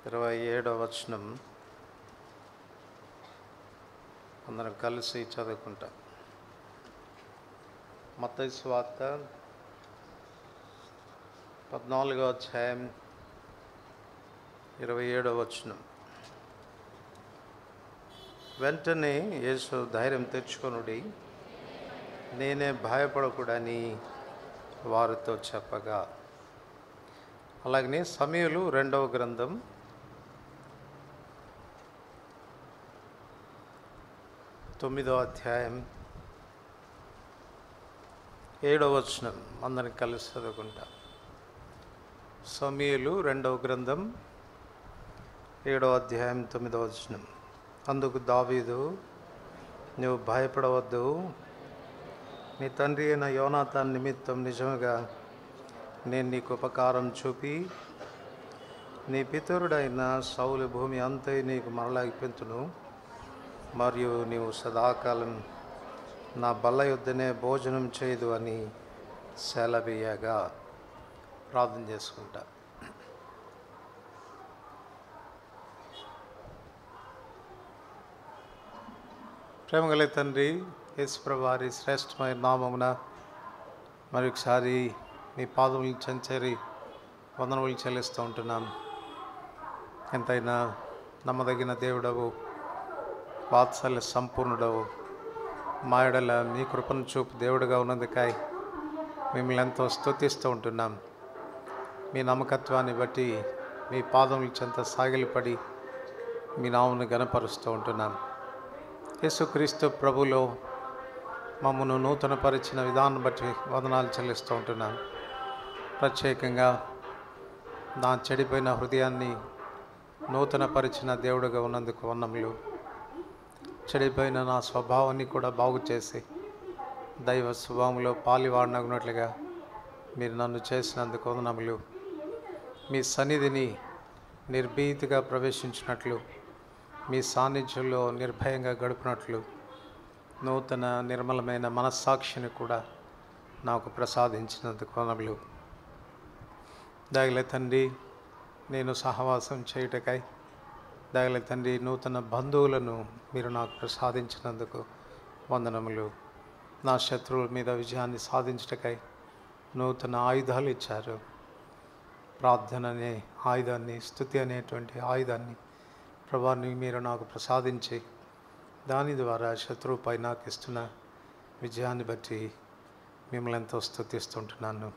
27వ వచనం అందరం కలిసి చదువుకుంటాం. మత్తయి సువార్త 14వ అధ్యాయం 27వ వచనం. వెంటనే యేసు ధైర్యం తెచ్చుకొనుడి, నేనే, భయపడకూడని వారితో చెప్పగా. అలాగనే సమూయేలు 2వ గ్రంథం 9వ అధ్యాయం 7వ వచనం అందరికి కలిసి చదువుకుంటాం. సమూయేలు 2వ గ్రంథం 7వ అధ్యాయం 9వ వచనం. అందుకు దావీదు, నువ్వు భయపడవద్దు, నీ తండ్రి అయిన యోనాతాను నిమిత్తం నిజముగా నేను నీకు ఉపకారం చూపి నీ పితరుడైన సౌలు భూమి అంతా నీకు మరలాగిపెంతును, మరియు నీవు సదాకాలం నా బల్ల యొద్దనే భోజనం చేయదు అని సెలవీయగా. ప్రార్థన చేసుకుంటా. ప్రేమగల తండ్రి, యేసుప్రభు వారి శ్రేష్టమైన నామమున మరొకసారి మీ పాదములు చెంచేరి వందనములు చెల్లిస్తూ ఉంటున్నాం. ఎంతైనా నమ్మదగిన దేవుడవు, వాత్సల్య సంపూర్ణుడవు, మా ఎడల మీ కృపను చూపు దేవుడుగా ఉన్నందుకై మిమ్మల్ని ఎంతో స్తుతిస్తూ ఉంటున్నాం. మీ నమ్మకత్వాన్ని బట్టి మీ పాదముల చెంత సాగిలపడి మీ నామమును ఘనపరుస్తూ ఉంటున్నాం. యేసుక్రీస్తు ప్రభులో మమ్మను నూతనపరిచిన విధానం బట్టి వందనాలు చెల్లిస్తూ ఉంటున్నాను. ప్రత్యేకంగా నా చెడిపోయిన హృదయాన్ని నూతనపరిచిన దేవుడుగా ఉన్నందుకు వందనములు. చెడిపోయిన నా స్వభావాన్ని కూడా బాగు చేసి దైవ స్వభావంలో పాలివాడనగినట్లుగా మీరు నన్ను చేసినందుకు వందనములు. మీ సన్నిధిని నిర్భీతిగా ప్రవేశించినట్లు, మీ సాన్నిధ్యంలో నిర్భయంగా గడిపినట్లు నూతన నిర్మలమైన మనస్సాక్షిని కూడా నాకు ప్రసాదించినందుకు వందనములు. దయగల తండ్రి, నేను సహవాసం చేయుటకై, దయగల తండ్రి, నూతన బంధువులను మీరు నాకు ప్రసాదించినందుకు వందనములు. నా శత్రువుల మీద విజయాన్ని సాధించుటకై నూతన ఆయుధాలు ఇచ్చారు. ప్రార్థన అనే ఆయుధాన్ని, స్తుతి అనేటువంటి ఆయుధాన్ని ప్రభాని మీరు నాకు ప్రసాదించి దాని ద్వారా శత్రువుపై నాకు ఇస్తున్న విజయాన్ని బట్టి మిమ్మల్ని ఎంతో స్తుతిస్తుంటున్నాను.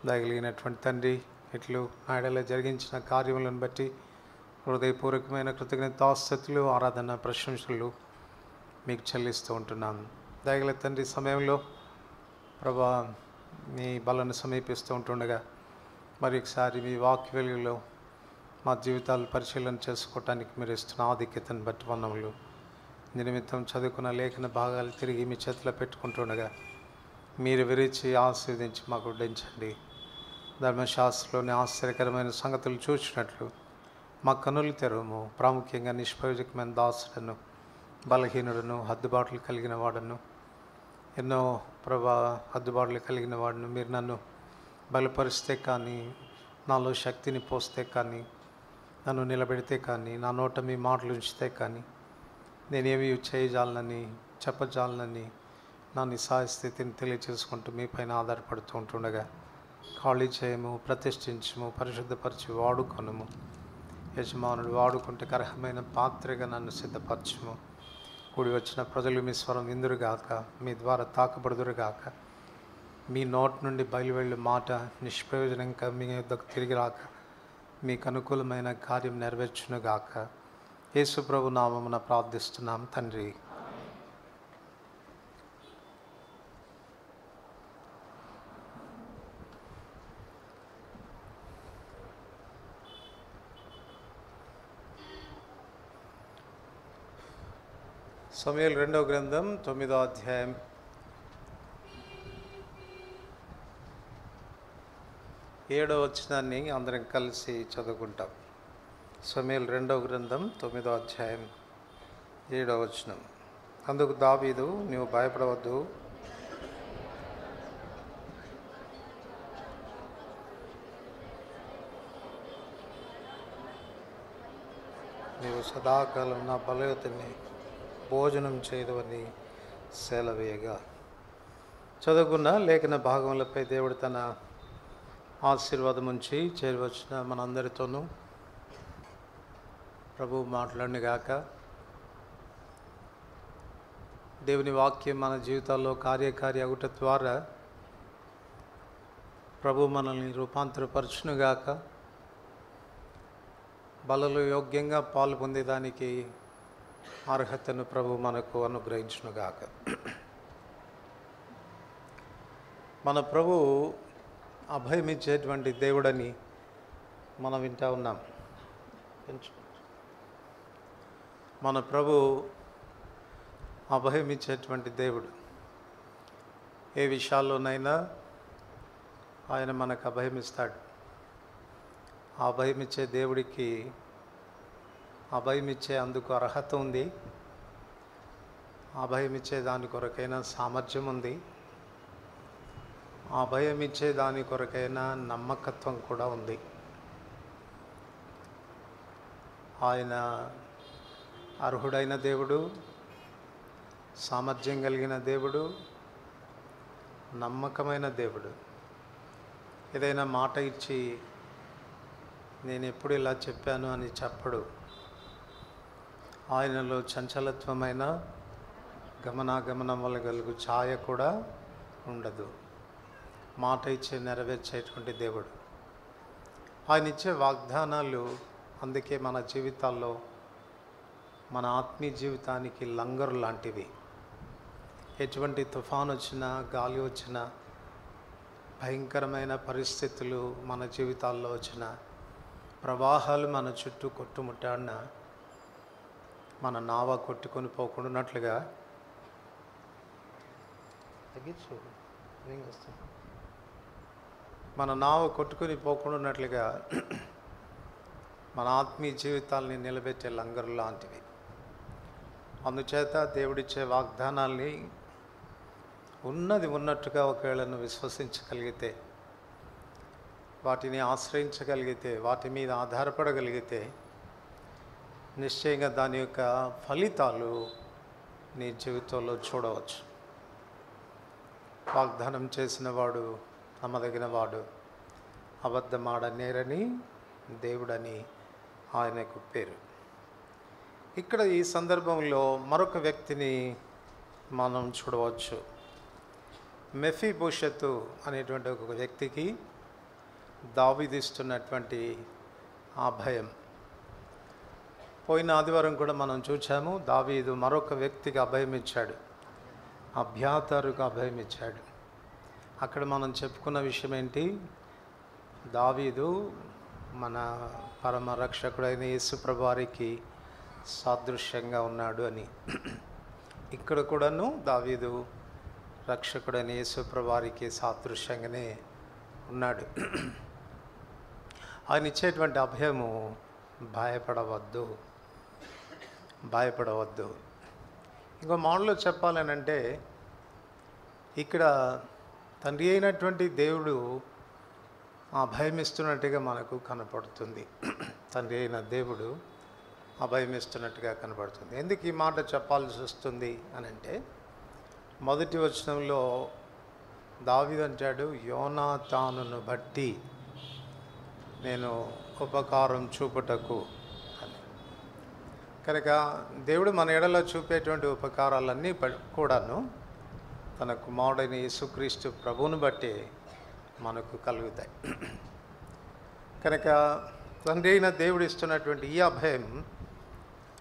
దయగలిగినటువంటి తండ్రి, ఇట్లు నాయడలో జరిగించిన కార్యములను బట్టి హృదయపూర్వకమైన కృతజ్ఞతాస్తుతులు, ఆరాధన, ప్రశంసలు మీకు చెల్లిస్తూ ఉంటున్నాను. దయగల తండ్రి, సమయంలో ప్రభా మీ బలను సమీపిస్తూ ఉంటుండగా మరొకసారి మీ వాక్య వెలుగులో మా జీవితాలు పరిశీలన చేసుకోవటానికి మీరు ఇస్తున్న ఆధిక్యతను బట్టి వందనములు. నిమిత్తం చదువుకున్న లేఖన భాగాలు తిరిగి మీ చేతిలో పెట్టుకుంటుండగా మీరు విరిచి ఆశీర్వదించి మాకు వడ్డించండి. ధర్మశాస్త్రంలోని ఆశ్చర్యకరమైన సంగతులు చూసినట్లు మా కన్నులు తెరవము. ప్రాముఖ్యంగా నిష్ప్రయోజకమైన దాసుడను, బలహీనుడను, హద్దుబాట్లు కలిగిన వాడను, ఎన్నో హద్దుబాట్లు కలిగిన వాడును మీరు నన్ను బలపరిస్తే కానీ, నాలో శక్తిని పోస్తే కానీ, నన్ను నిలబెడితే కానీ, నా నోట మీ మాటలు ఉంచితే కానీ నేనేమి చేయజాలనని, చెప్పజాలనని నా నిస్సహాయ స్థితిని తెలియచేసుకుంటూ మీ పైన ఆధారపడుతూ ఉంటుండగా ఖాళీ చేయము, ప్రతిష్ఠించము, పరిశుద్ధపరిచి వాడుకొనము. యజమానుడు వాడుకుంటే అర్హమైన పాత్రగా నన్ను సిద్ధపరచము. కూడి వచ్చిన ప్రజలు మీ స్వరం విందురుగాక, మీ ద్వారా తాకబడుదురుగాక. మీ నోటి నుండి బయలువెళ్ళే మాట నిష్ప్రయోజనంగా మీ యొద్దకు తిరిగి రాక మీకు అనుకూలమైన కార్యం నెరవేర్చునుగాక. యేసు ప్రభు నామమున ప్రార్థిస్తున్నాం తండ్రి. సమూయేలు 2వ గ్రంథం 9వ అధ్యాయం 7వ వచనాన్ని అందరం కలిసి చదువుకుంటాం. సమూయేలు 2వ గ్రంథం 9వ అధ్యాయం 7వ వచనం. అందుకు దావీదు, నీవు భయపడవద్దు, నీవు సదాకాలం నా బలవతిని భోజనం చేయదవని సెలవేయగా. చదువుకున్న లేఖన భాగములపై దేవుడు తన ఆశీర్వాదం ఉంచి చేరవచ్చిన మనందరితోనూ ప్రభువు మాట్లాడినగాక. దేవుని వాక్యం మన జీవితాల్లో కార్యకారి అగుట ద్వారా ప్రభు మనల్ని రూపాంతరపరచునుగాక. బలలో యోగ్యంగా పాలు పొందేదానికి అర్హతను ప్రభు మనకు అనుగ్రహించునుగాక. మన ప్రభు అభయమిచ్చేటువంటి దేవుడని మనం వింటా ఉన్నాం. మన ప్రభు అభయమిచ్చేటువంటి దేవుడు. ఏ విషయాల్లోనైనా ఆయన మనకు అభయమిస్తాడు. ఆ అభయమిచ్చే దేవుడికి అభయమిచ్చే అందుకు అర్హత ఉంది. అభయమిచ్చే దాని కొరకైనా సామర్థ్యం ఉంది. అభయమిచ్చే దాని కొరకైనా నమ్మకత్వం కూడా ఉంది. ఆయన అర్హుడైన దేవుడు, సామర్థ్యం కలిగిన దేవుడు, నమ్మకమైన దేవుడు. ఏదైనా మాట ఇచ్చి నేను ఎప్పుడు ఇలా చెప్పాను అని చెప్పడు. ఆయనలో చంచలత్వమైన గమనాగమనం వల్ల కలుగు ఛాయ కూడా ఉండదు. మాట ఇచ్చే నెరవేర్చేటువంటి దేవుడు. ఆయన ఇచ్చే వాగ్దానాలు అందుకే మన జీవితాల్లో, మన ఆత్మీయ జీవితానికి లంగరు లాంటివి. ఎటువంటి తుఫాను వచ్చినా, గాలి వచ్చినా, భయంకరమైన పరిస్థితులు మన జీవితాల్లో వచ్చిన, ప్రవాహాలు మన చుట్టూ కొట్టుముట్టాడిన మన నావ కొట్టుకొని పోకుండానట్లుగా మన నావ కొట్టుకొని పోకుండానట్లుగా మన ఆత్మీయ జీవితాల్ని నిలబెట్టే లంగరు లాంటివి. అందుచేత దేవుడిచ్చే వాగ్దానాల్ని ఉన్నది ఉన్నట్టుగా ఒకవేళ నువ్వు విశ్వసించగలిగితే, వాటిని ఆశ్రయించగలిగితే, వాటి మీద ఆధారపడగలిగితే నిశ్చయంగా దాని యొక్క ఫలితాలు నీ జీవితంలో చూడవచ్చు. వాగ్దానం చేసిన వాడు నమ్మదగిన వాడు, అబద్ధమాడనేరని దేవుడని ఆయనకు పేరు. ఇక్కడ ఈ సందర్భంలో మరొక వ్యక్తిని మనం చూడవచ్చు. మెఫీబోషెతు అనేటువంటి ఒక వ్యక్తికి దావీదు ఇస్తున్నటువంటి ఆ భయం. పోయిన ఆదివారం కూడా మనం చూసాము. దావీదు మరొక వ్యక్తికి అభయం ఇచ్చాడు, అబ్యాతారుకు అభయం ఇచ్చాడు. అక్కడ మనం చెప్పుకున్న విషయం ఏంటి? దావీదు మన పరమ రక్షకుడైన యేసుప్రభు వారికి సాదృశ్యంగా ఉన్నాడు అని. ఇక్కడ కూడాను దావీదు రక్షకుడైన యేసుప్రభు వారికి సాదృశ్యంగానే ఉన్నాడు. ఆయన ఇచ్చేటువంటి అభయము భయపడవద్దు, భయపడవద్దు. ఇంకో మాటలో చెప్పాలనంటే, ఇక్కడ తండ్రి అయినటువంటి దేవుడు అభయమిస్తున్నట్టుగా మనకు కనపడుతుంది. తండ్రి అయిన దేవుడు అభయమిస్తున్నట్టుగా కనపడుతుంది. ఎందుకు ఈ మాట చెప్పాల్సి వస్తుంది అని అంటే, మొదటి వచనంలో దావీదు అంటాడు, యోనాతానును బట్టి నేను ఉపకారం చూపుటకు అని. కనుక దేవుడు మన ఎడలో చూపేటువంటి ఉపకారాలన్నీ కూడాను తన కుమారుడైన యేసుక్రీస్తు ప్రభువును బట్టి మనకు కలుగుతాయి. కనుక తండ్రి అయిన దేవుడు ఇస్తున్నటువంటి ఈ అభయం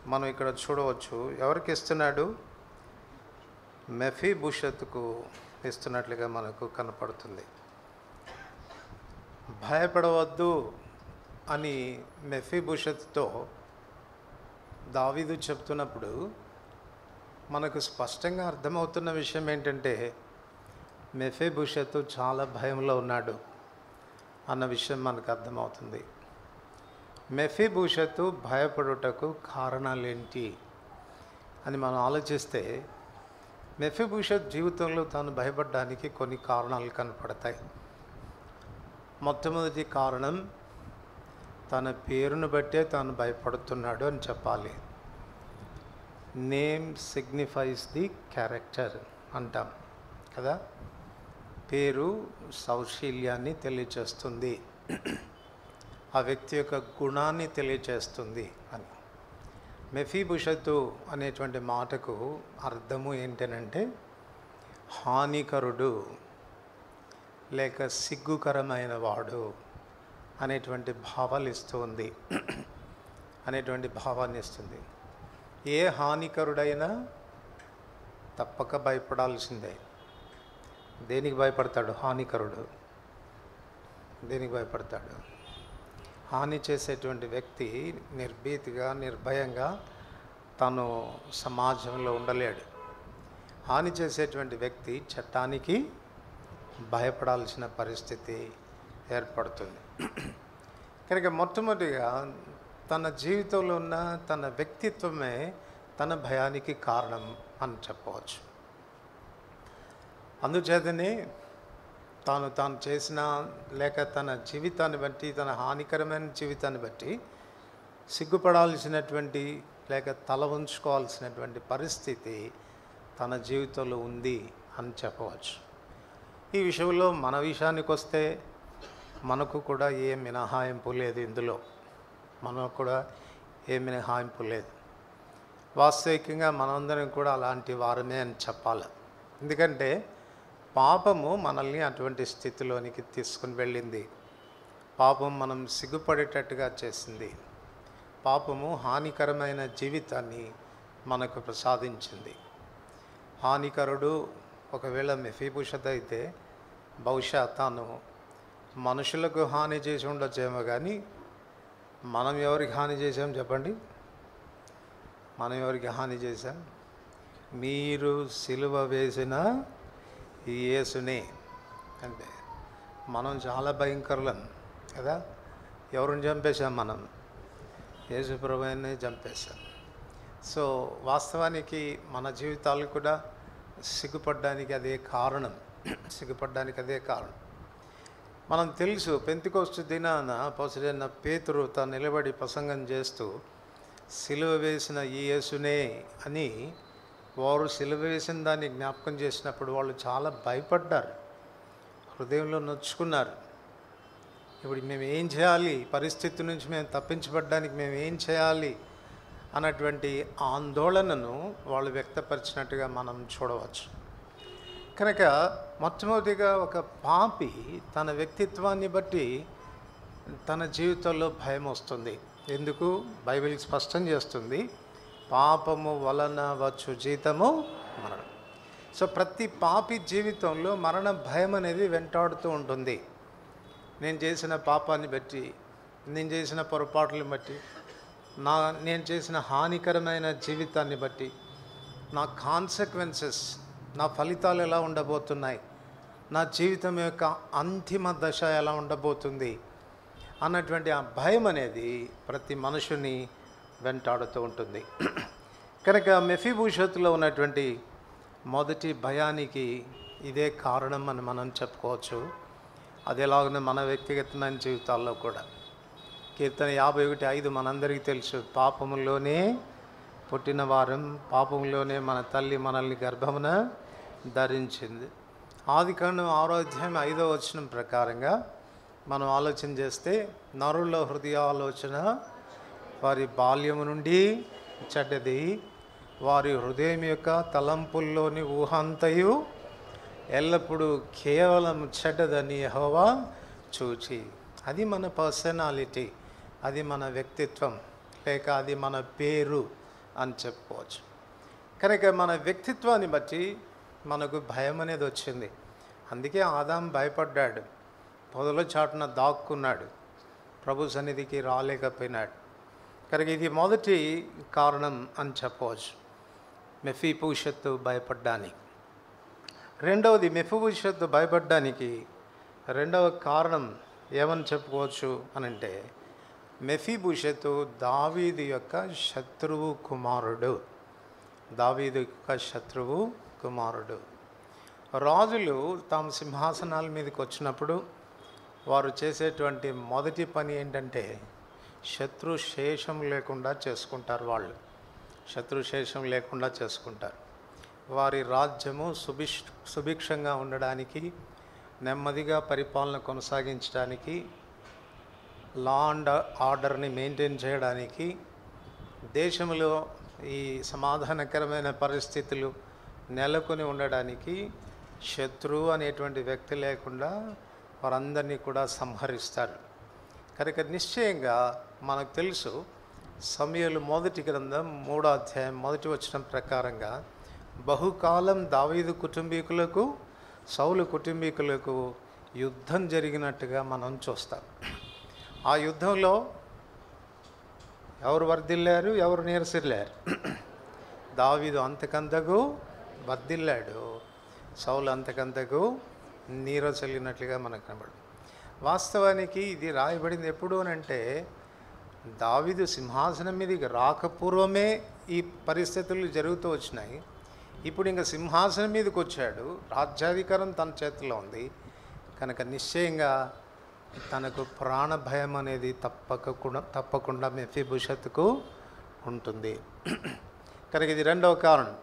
మనం ఇక్కడ చూడవచ్చు. ఎవరికి ఇస్తున్నాడు? మెఫీబోషెతుకు ఇస్తున్నట్లుగా మనకు కనపడుతుంది. భయపడవద్దు అని మెఫీబోషెతుతో దావీదు చెప్తున్నప్పుడు మనకు స్పష్టంగా అర్థమవుతున్న విషయం ఏంటంటే, మెఫీబోషెతు చాలా భయంలో ఉన్నాడు అన్న విషయం మనకు అర్థమవుతుంది. మెఫీబోషెతు భయపడుటకు కారణాలేంటి అని మనం ఆలోచిస్తే, మెఫీబోషెతు జీవితంలో తాను భయపడడానికి కొన్ని కారణాలు కనపడతాయి. మొట్టమొదటి కారణం, తన పేరును బట్టే తాను భయపడుతున్నాడు అని చెప్పాలి. నేమ్ సిగ్నిఫైస్ ది క్యారెక్టర్ అంటాం కదా. పేరు సౌశీల్యాన్ని తెలియచేస్తుంది, ఆ వ్యక్తి యొక్క గుణాన్ని తెలియచేస్తుంది అని. మెఫీబోషెతు అనేటువంటి మాటకు అర్థము ఏంటనంటే హానికరుడు లేక సిగ్గుకరమైన వాడు అనేటువంటి భావాలు ఇస్తుంది, అనేటువంటి భావాన్ని ఇస్తుంది. ఏ హానికరుడైనా తప్పక భయపడాల్సిందే. దేనికి భయపడతాడు హానికరుడు? దేనికి భయపడతాడు? హాని చేసేటువంటి వ్యక్తి నిర్భీతిగా నిర్భయంగా తను సమాజంలో ఉండలేడు. హాని చేసేటువంటి వ్యక్తి చట్టానికి భయపడాల్సిన పరిస్థితి ఏర్పడుతుంది. కనుక మొట్టమొదటిగా తన జీవితంలో ఉన్న తన వ్యక్తిత్వమే తన భయానికి కారణం అని చెప్పవచ్చు. అందుచేతనే తాను చేసిన లేక తన జీవితాన్ని బట్టి, తన హానికరమైన జీవితాన్ని బట్టి సిగ్గుపడాల్సినటువంటి లేక తల ఉంచుకోవాల్సినటువంటి పరిస్థితి తన జీవితంలో ఉంది అని చెప్పవచ్చు. ఈ విషయంలో మన విషయానికి వస్తే మనకు కూడా ఏ మినహాయింపు లేదు. ఇందులో మనకు కూడా ఏ మినహాయింపు లేదు. వాస్తవికంగా మనందరం కూడా అలాంటి వారమే అని చెప్పాలి. ఎందుకంటే పాపము మనల్ని అటువంటి స్థితిలోనికి తీసుకుని వెళ్ళింది. పాపం మనం సిగ్గుపడేటట్టుగా చేసింది. పాపము హానికరమైన జీవితాన్ని మనకు ప్రసాదించింది. హానికరుడు ఒకవేళ మెఫీబోషెతు అయితే బహుశా తాను మనుషులకు హాని చేసి ఉండొచ్చేమో, కానీ మనం ఎవరికి హాని చేసాం చెప్పండి? మనం ఎవరికి హాని చేశాం? మీరు సిలువ వేసిన యేసునే. అంటే మనం చాలా భయంకరులం కదా. ఎవరిని చంపేశాం? మనం యేసు ప్రభువుని చంపేశాం. సో వాస్తవానికి మన జీవితాలు కూడా సిగ్గుపడడానికి అదే కారణం. సిగ్గుపడడానికి అదే కారణం. మనం తెలుసు, పెంతెకొస్తు దినాన అపోస్తలుడైన పేతురు తాను నిలబడి ప్రసంగం చేస్తూ సిలువ వేసిన ఈ యేసునే అని వారు సిలువ వేసిన దాన్ని జ్ఞాపకం చేసినప్పుడు వాళ్ళు చాలా భయపడ్డారు, హృదయంలో నొచ్చుకున్నారు. ఇప్పుడు మేము ఏం చేయాలి? పరిస్థితి నుంచి మేము తప్పించబడ్డానికి మేము ఏం చేయాలి అన్నటువంటి ఆందోళనను వాళ్ళు వ్యక్తపరిచినట్టుగా మనం చూడవచ్చు. కనుక మొట్టమొదటిగా ఒక పాపి తన వ్యక్తిత్వాన్ని బట్టి తన జీవితంలో భయం వస్తుంది. ఎందుకు? బైబిల్ స్పష్టం చేస్తుంది, పాపము వలన వచ్చు జీతము మరణం. సో ప్రతి పాపి జీవితంలో మరణ భయం అనేది వెంటాడుతూ ఉంటుంది. నేను చేసిన పాపాన్ని బట్టి, నేను చేసిన పొరపాట్లను బట్టి, నేను చేసిన హానికరమైన జీవితాన్ని బట్టి నా కాన్సిక్వెన్సెస్, నా ఫలితాలు ఎలా ఉండబోతున్నాయి, నా జీవితం యొక్క అంతిమ దశ ఎలా ఉండబోతుంది అన్నటువంటి ఆ భయం అనేది ప్రతి మనుషుని వెంటాడుతూ ఉంటుంది. కనుక మెఫీబోషెతులో ఉన్నటువంటి మొదటి భయానికి ఇదే కారణం అని మనం చెప్పుకోవచ్చు. అదేలాగానే మన వ్యక్తిగతమైన జీవితాల్లో కూడా కీర్తన 51:5 మనందరికీ తెలుసు, పాపములోనే పుట్టిన వారం, పాపంలోనే మన తల్లి మనల్ని గర్భమున ధరించింది. ఆదికాండం 6:5 ప్రకారంగా మనం ఆలోచన చేస్తే, నరుల హృదయ ఆలోచన వారి బాల్యము నుండి చెడ్డది, వారి హృదయం యొక్క తలంపుల్లోని ఊహంతయు ఎల్లప్పుడూ కేవలం చెడ్డదని యెహోవా చూచి. అది మన పర్సనాలిటీ, అది మన వ్యక్తిత్వం, లేక అది మన పేరు అని చెప్పుకోవచ్చు. కనుక మన వ్యక్తిత్వాన్ని బట్టి మనకు భయం అనేది వచ్చింది. అందుకే ఆదాం భయపడ్డాడు, పొదల చాటున దాక్కున్నాడు, ప్రభు సన్నిధికి రాలేకపోయినాడు. కనుక ఇది మొదటి కారణం అని చెప్పవచ్చు మెఫీబోషెతు భయపడ్డానికి. రెండవది, మెఫీబోషెతు భయపడ్డానికి రెండవ కారణం ఏమని చెప్పుకోవచ్చు అనంటే, మెఫీబోషెతు దావీదు యొక్క శత్రువు కుమారుడు. దావీదు యొక్క శత్రువు కుమారుడు. రాజులు తాము సింహాసనాల మీదకి వచ్చినప్పుడు వారు చేసేటువంటి మొదటి పని ఏంటంటే, శత్రుశేషం లేకుండా చేసుకుంటారు. వాళ్ళు శత్రుశేషం లేకుండా చేసుకుంటారు. వారి రాజ్యము సుభిక్షంగా ఉండడానికి, నెమ్మదిగా పరిపాలన కొనసాగించడానికి, లా అండ్ ఆర్డర్ని మెయింటైన్ చేయడానికి, దేశంలో ఈ సమాధానకరమైన పరిస్థితులు నెలకొని ఉండడానికి శత్రువు అనేటువంటి వ్యక్తి లేకుండా వారందరినీ కూడా సంహరిస్తారు. కనుక నిశ్చయంగా మనకు తెలుసు, సమూయేలు మొదటి గ్రంథం 3వ అధ్యాయం 1వ వచనం ప్రకారంగా బహుకాలం దావీదు కుటుంబీకులకు సౌలు కుటుంబీకులకు యుద్ధం జరిగినట్టుగా మనం చూస్తాం. ఆ యుద్ధంలో ఎవరు వర్ధిల్లారు, ఎవరు నీరసిల్లారు? దావీదు అంతకంతకు వర్ధిల్లాడు, సౌలు అంతకంతకు నీరసిల్లినట్లుగా మనకు కనబడు. వాస్తవానికి ఇది రాయబడింది ఎప్పుడు అనంటే, దావీదు సింహాసనం మీదకి రాకపూర్వమే ఈ పరిస్థితులు జరుగుతూ వచ్చినాయి. ఇప్పుడు ఇంకా సింహాసనం మీదకి వచ్చాడు, రాజ్యాధికారం తన చేతిలో ఉంది కనుక నిశ్చయంగా తనకు ప్రాణ భయం అనేది తప్పకుండా మెఫీబోషెతుకు ఉంటుంది. కనుక ఇది రెండవ కారణం.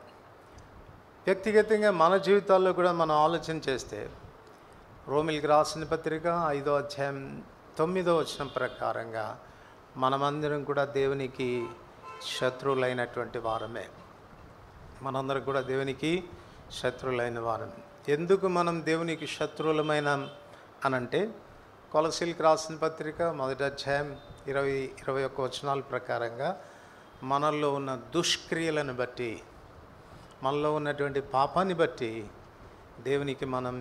వ్యక్తిగతంగా మన జీవితాల్లో కూడా మనం ఆలోచన చేస్తే, రోమిలికి రాసిన పత్రిక 5వ అధ్యాయం 9వ వచనం ప్రకారంగా మనమందరం కూడా దేవునికి శత్రువులైనటువంటి వారమే. మనందరం కూడా దేవునికి శత్రువులైన వారం. ఎందుకు మనం దేవునికి శత్రువులమైన అనంటే, కొలసీలకు రాసిన పత్రిక 1వ అధ్యాయం 20-21 వచనాల ప్రకారంగా మనలో ఉన్న దుష్క్రియలను బట్టి, మనలో ఉన్నటువంటి పాపాన్ని బట్టి దేవునికి మనం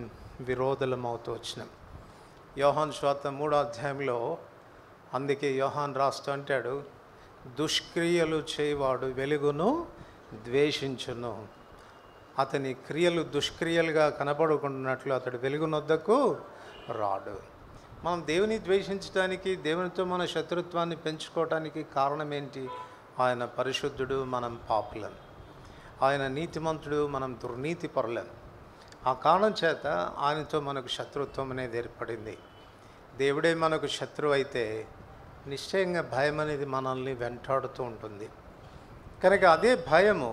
విరోధులం అవుతూ వచ్చినాం. యోహాను సువార్త 3వ అధ్యాయంలో అందుకే యోహాను రాస్తూ అంటాడు, దుష్క్రియలు చేయవాడు వెలుగును ద్వేషించును, అతని క్రియలు దుష్క్రియలుగా కనబడుకుంటున్నట్లు అతడు వెలుగునొద్దకు రాడు. మనం దేవుని ద్వేషించడానికి, దేవునితో మన శత్రుత్వాన్ని పెంచుకోవడానికి కారణం ఏంటి? ఆయన పరిశుద్ధుడు, మనం పాపులం. ఆయన నీతిమంతుడు, మనం దుర్నీతి పరులం. ఆ కారణం చేత ఆయనతో మనకు శత్రుత్వం అనేది ఏర్పడింది. దేవుడే మనకు శత్రువు అయితే నిశ్చయంగా భయం అనేది మనల్ని వెంటాడుతూ ఉంటుంది. కనుక అదే భయము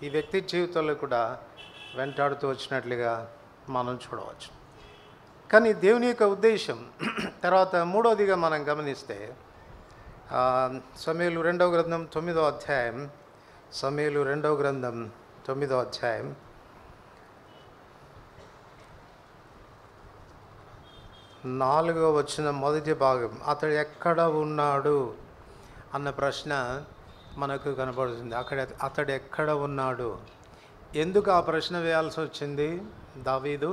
ఈ వ్యక్తి జీవితంలో కూడా వెంటాడుతూ వచ్చినట్లుగా మనం చూడవచ్చు. కానీ దేవుని యొక్క ఉద్దేశం తర్వాత మూడవదిగా మనం గమనిస్తే, సమూయేలు 2వ గ్రంథం 9వ అధ్యాయం, సమూయేలు 2వ గ్రంథం 9వ అధ్యాయం 4వ వచనం మొదటి భాగం, అతడు ఎక్కడ ఉన్నాడు అన్న ప్రశ్న మనకు కనబడుతుంది. అతడు ఎక్కడ ఉన్నాడు? ఎందుకు ఆ ప్రశ్న వేయాల్సి వచ్చింది దావీదు?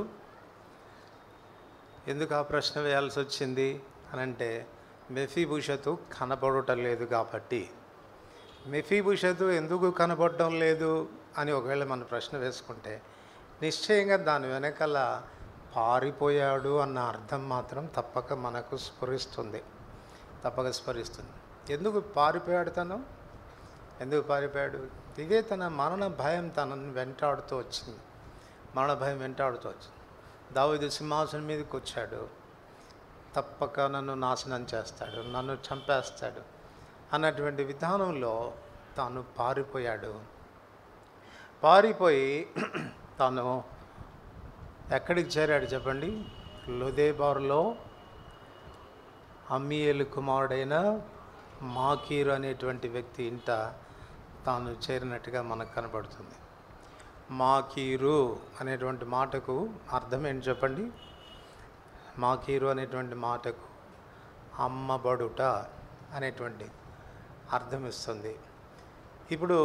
ఎందుకు ఆ ప్రశ్న వేయాల్సి వచ్చింది అనంటే, మెఫీబోషెతు కనబడటం లేదు కాబట్టి. మెఫీబోషెతు ఎందుకు కనబడటం లేదు అని ఒకవేళ మనం ప్రశ్న వేసుకుంటే, నిశ్చయంగా దాని వెనకాల పారిపోయాడు అన్న అర్థం మాత్రం తప్పక మనకు స్ఫురిస్తుంది. ఎందుకు పారిపోయాడు తను? ఎందుకు పారిపోయాడు? ఇదే తన మరణ భయం తనని వెంటాడుతూ వచ్చింది. దావీదు సింహాసనం మీదకి వచ్చాడు, తప్పక నన్ను నాశనం చేస్తాడు, నన్ను చంపేస్తాడు అన్నటువంటి విధానంలో తాను పారిపోయి తాను ఎక్కడికి చేరాడు చెప్పండి? లోదెబారులో అమ్మీయేలు కుమారుడైన మాకీరు అనేటువంటి వ్యక్తి ఇంట తాను చేరినట్టుగా మనకు కనబడుతుంది. మాకీరు అనేటువంటి మాటకు అర్థం ఏంటి చెప్పండి? మాకీరు అనేటువంటి మాటకు అమ్మబడుట అనేటువంటి అర్థం ఇస్తుంది. ఇప్పుడు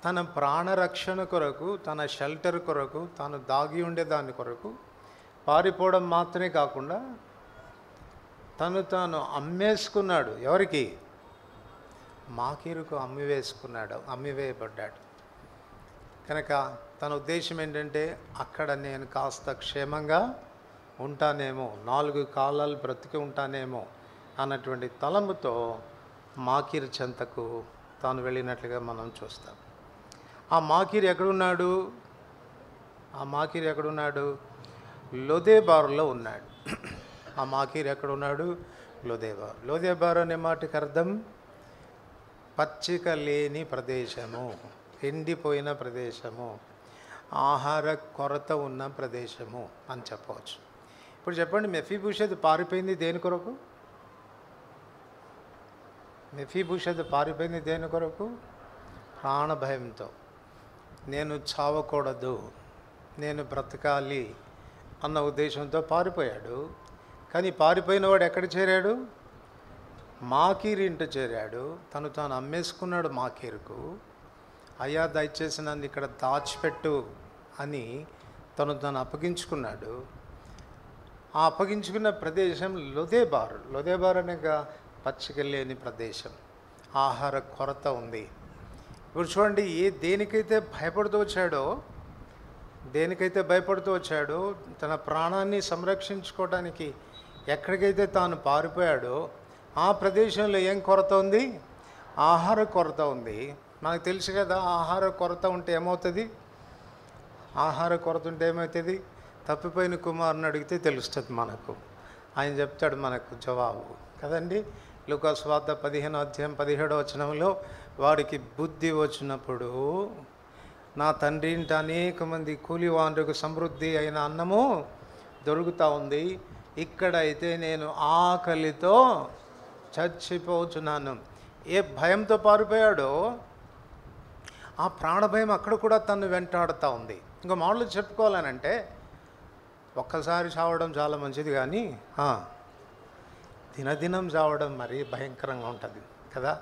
తన ప్రాణరక్షణ కొరకు, తన షెల్టర్ కొరకు, తాను దాగి ఉండేదాని కొరకు పారిపోవడం మాత్రమే కాకుండా తాను అమ్మేసుకున్నాడు. ఎవరికి? మాకీరుకు అమ్మివేయబడ్డాడు. కనుక తన ఉద్దేశం ఏంటంటే, అక్కడ నేను కాస్త క్షేమంగా ఉంటానేమో, 4 కాలాలు బ్రతికి ఉంటానేమో అన్నటువంటి తలంపుతో మాకీరు చెంతకు తాను వెళ్ళినట్లుగా మనం చూస్తాం. ఆ మాకీరు ఎక్కడున్నాడు? లోదెబారులో ఉన్నాడు. ఆ మాకీరు ఎక్కడున్నాడు? లోదేబారు. లోదేబారు అనే మాటకి అర్థం పచ్చిక లేని ప్రదేశము, ఎండిపోయిన ప్రదేశము, ఆహార కొరత ఉన్న ప్రదేశము అని చెప్పవచ్చు. ఇప్పుడు చెప్పండి, మెఫీబోషెత్ పారిపోయింది దేని కొరకు? మెఫీబోషెత్ పారిపోయింది దేని కొరకు? ప్రాణభయంతో. నేను చావకూడదు, నేను బ్రతకాలి అన్న ఉద్దేశంతో పారిపోయాడు. కానీ పారిపోయిన వాడు ఎక్కడ చేరాడు? మాకీరు ఇంట చేరాడు. తాను అమ్మేసుకున్నాడు మాకీరుకు. అయ్యా దయచేసి నన్ను ఇక్కడ దాచిపెట్టు అని తను అప్పగించుకున్నాడు. ఆ అప్పగించుకున్న ప్రదేశం లోదేబారు. లోదేబారు అనగా పచ్చిక లేని ప్రదేశం, ఆహార కొరత ఉంది. ఇప్పుడు చూడండి, దేనికైతే భయపడుతూ వచ్చాడో తన ప్రాణాన్ని సంరక్షించుకోవడానికి ఎక్కడికైతే తాను పారిపోయాడో ఆ ప్రదేశంలో ఏం కొరత ఉంది? ఆహార కొరత ఉంది. మనకు తెలుసు కదా, ఆహార కొరత ఉంటే ఏమవుతుంది? తప్పిపోయిన కుమారుని అడిగితే తెలుస్తుంది మనకు. ఆయన చెప్తాడు మనకు జవాబు కదండి. లూకా సువార్త 15:17 వాడికి బుద్ధి వచ్చినప్పుడు, నా తండ్రి ఇంట అనేక మంది కూలివాండ్రకు సమృద్ధి అయిన అన్నము దొరుకుతూ ఉంది, ఇక్కడైతే నేను ఆకలితో చచ్చిపోతున్నాను. ఏ భయంతో పారిపోయాడో ఆ ప్రాణభయం అక్కడ కూడా తను వెంటాడుతూ ఉంది. ఇంకా మామూలు చెప్పుకోవాలనంటే, ఒక్కసారి చావడం చాలా మంచిది, కానీ దినదినం చావడం మరీ భయంకరంగా ఉంటుంది కదా.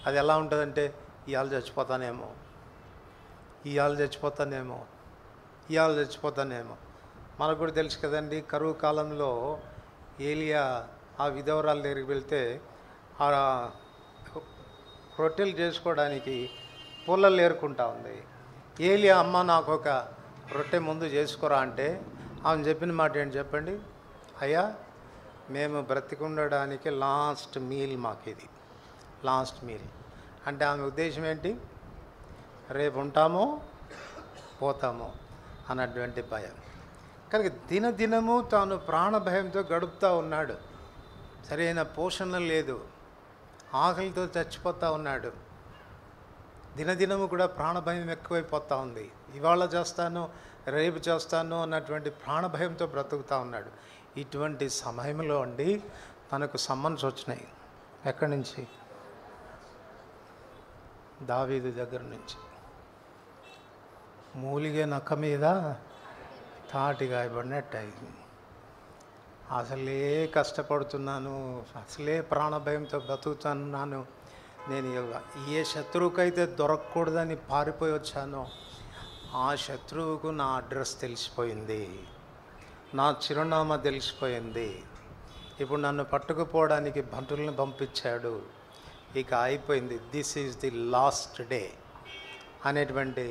అది ఎలా ఉంటుందంటే, ఇవాళ చచ్చిపోతానేమో. మనకు కూడా తెలుసు కదండి, కరువు కాలంలో ఏలియా ఆ విధవరాల దగ్గరికి వెళ్తే ఆ రొట్టెలు చేసుకోవడానికి పుల్లలు ఏరుకుంటా ఉంది. ఏలియా, అమ్మ నాకు ఒక రొట్టె ముందు చేసుకోరా అంటే ఆమె చెప్పిన మాట ఏంటి చెప్పండి? అయ్యా, మేము బ్రతికుండడానికి లాస్ట్ మీల్ మాకిది, లాస్ట్ మీల్ అంటే ఆమె ఉద్దేశం ఏంటి? రేపు ఉంటామో పోతామో అన్నటువంటి భయం. కనుక దినదినము తాను ప్రాణభయంతో గడుపుతూ ఉన్నాడు. సరైన పోషణ లేదు, ఆకలితో చచ్చిపోతూ ఉన్నాడు. దినదినము కూడా ప్రాణభయం ఎక్కువైపోతూ ఉంది. ఇవాళ చేస్తాను, రేపు చేస్తాను అన్నటువంటి ప్రాణభయంతో బ్రతుకుతూ ఉన్నాడు. ఇటువంటి సమయంలో అండి తనకు సమ్మన్స్ వచ్చినాయి. ఎక్కడి నుంచి? దావీదు దగ్గర నుంచి. మూలిగే నక్క మీద తాటి గాయపడినట్టు అయింది. అసలే కష్టపడుతున్నాను, అసలే ప్రాణభయంతో బ్రతుకుతున్నాను, నేను ఏ శత్రువుకైతే దొరకకూడదని పారిపోయి వచ్చానో ఆ శత్రువుకు నా అడ్రస్ తెలిసిపోయింది, నా చిరునామా తెలిసిపోయింది. ఇప్పుడు నన్ను పట్టుకుపోవడానికి బంటులను పంపించాడు. ఇక అయిపోయింది, this is the last day అనేటువంటి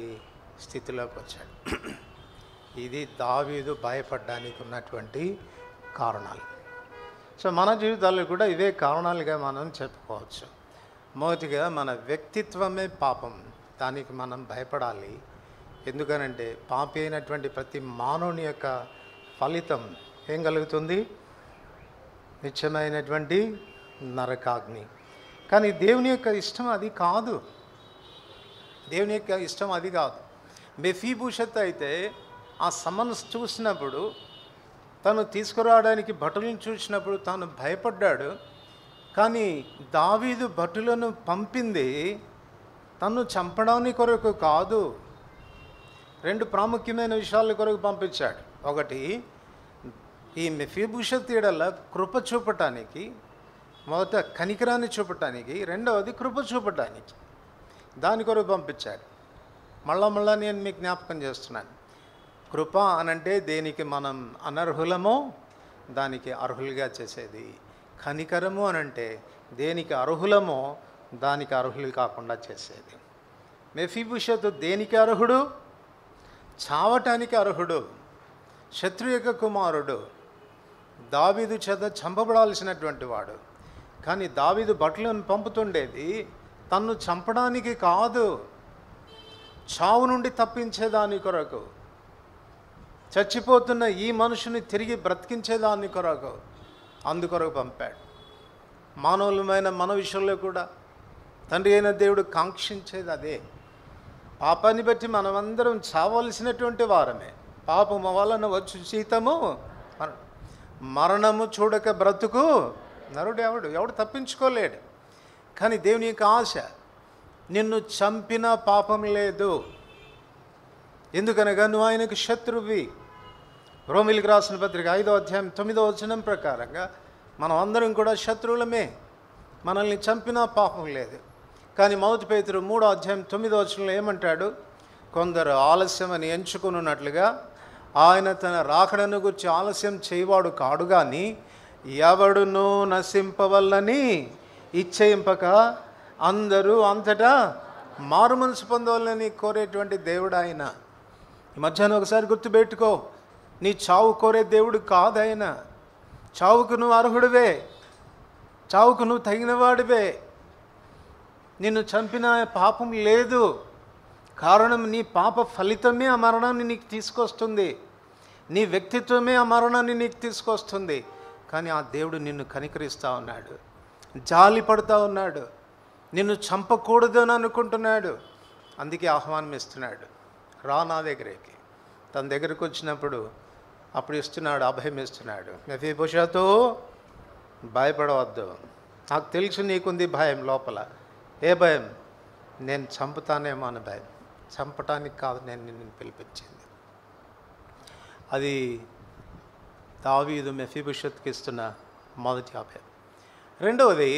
స్థితిలోకి వచ్చాడు. ఇది దావీదు భయపడడానికి ఉన్నటువంటి కారణాలు. సో మన జీవితాల్లో కూడా ఇవే కారణాలుగా మనం చెప్పుకోవచ్చు. మొదటిగా మన వ్యక్తిత్వమే పాపం, దానికి మనం భయపడాలి. ఎందుకనంటే పాపి అయినటువంటి ప్రతి మానవుని యొక్క ఫలితం ఏం కలుగుతుంది? నిత్యమైనటువంటి నరకాగ్ని. కానీ దేవుని యొక్క ఇష్టం అది కాదు. మెఫీబోషెత్ అయితే ఆ సమన్స్ చూసినప్పుడు, తను తీసుకురావడానికి భటులను చూసినప్పుడు తాను భయపడ్డాడు. కానీ దావీదు భటులను పంపింది తను చంపడానికి కొరకు కాదు, రెండు ప్రాముఖ్యమైన విషయాల కొరకు పంపించాడు. ఒకటి, ఈ మెఫీబోషెత్ ఎడల కృప చూపటానికి, మొదట కనికరాన్ని చూపటానికి, రెండవది కృప చూపటానికి, దాని కొరకు పంపించాడు. మళ్ళా నేను మీకు జ్ఞాపకం చేస్తున్నాను. కృప అనంటే దేనికి మనం అనర్హులమో దానికి అర్హులుగా చేసేది. కనికరము అనంటే దేనికి అర్హులమో దానికి అర్హులు కాకుండా చేసేది. మెఫీబోషెత్ దేనికి అర్హుడు? చావటానికి అర్హుడు. శత్రు యొక్క కుమారుడు, దావీదు చేత చంపబడాల్సినటువంటి వాడు. కానీ దావీదు భటులను పంపుతుండేది తన్ను చంపడానికి కాదు, చావు నుండి తప్పించేదాని కొరకు, చచ్చిపోతున్న ఈ మనుషుని తిరిగి బ్రతికించేదాని కొరకు, అందుకొరకు పంపాడు. మానవులమైన మన విషయంలో కూడా తండ్రి అయిన దేవుడు కాంక్షించేది అదే. పాపాన్ని బట్టి మనమందరం చావలసినటువంటి వారమే. పాపము వలన వచ్చు జీతము మరణము, చూడక బ్రతుకు నరుడు ఎవడు తప్పించుకోలేడు. కానీ దేవుని యొక్క ఆశ, నిన్ను చంపిన పాపం లేదు. ఎందుకనగా నువ్వు ఆయనకు శత్రువి. రోమిలికి రాసిన పత్రిక 5వ అధ్యాయం 9వ వచనం ప్రకారంగా మనం అందరం కూడా శత్రువులమే. మనల్ని చంపిన పాపం లేదు. కానీ మొదటి పేతురు 3వ అధ్యాయం 9వ వచనంలో ఏమంటాడు? కొందరు ఆలస్యమని ఎంచుకున్నట్లుగా ఆయన తన రాకడను గురించి ఆలస్యం చేయవాడు కాడు, కానీ ఎవడును నశింపవల్లని ఇచ్చయింపక అందరూ అంతటా మారు మనసు పొందవాలని కోరేటువంటి దేవుడు ఆయన. ఈ మధ్యాహ్నం ఒకసారి గుర్తుపెట్టుకో, నీ చావు కోరే దేవుడు కాదాయన. చావుకు నువ్వు అర్హుడివే, చావుకు నువ్వు తగినవాడివే. నిన్ను చంపిన పాపం లేదు. కారణం నీ పాప ఫలితమే ఆ మరణాన్ని నీకు తీసుకొస్తుంది. నీ వ్యక్తిత్వమే ఆ మరణాన్ని నీకు తీసుకొస్తుంది. కానీ ఆ దేవుడు నిన్ను కనికరిస్తూ ఉన్నాడు, జాలి పడుతూ ఉన్నాడు, నిన్ను చంపకూడదని అనుకుంటున్నాడు. అందుకే ఆహ్వానం ఇస్తున్నాడు, రా నా దగ్గరికి. తన దగ్గరకు వచ్చినప్పుడు అప్పుడు ఇస్తున్నాడు, అభయం ఇస్తున్నాడు. మెఫీబోషెతు, భయపడవద్దు. నాకు తెలుసు నీకుంది భయం లోపల. ఏ భయం? నేను చంపుతానేమో అని భయం. చంపటానికి కాదు నేను నిన్ను పిలిపించింది. అది దావీదు మెఫీబోషెతుకి ఇస్తున్న మొదటి అభయం. రెండవది,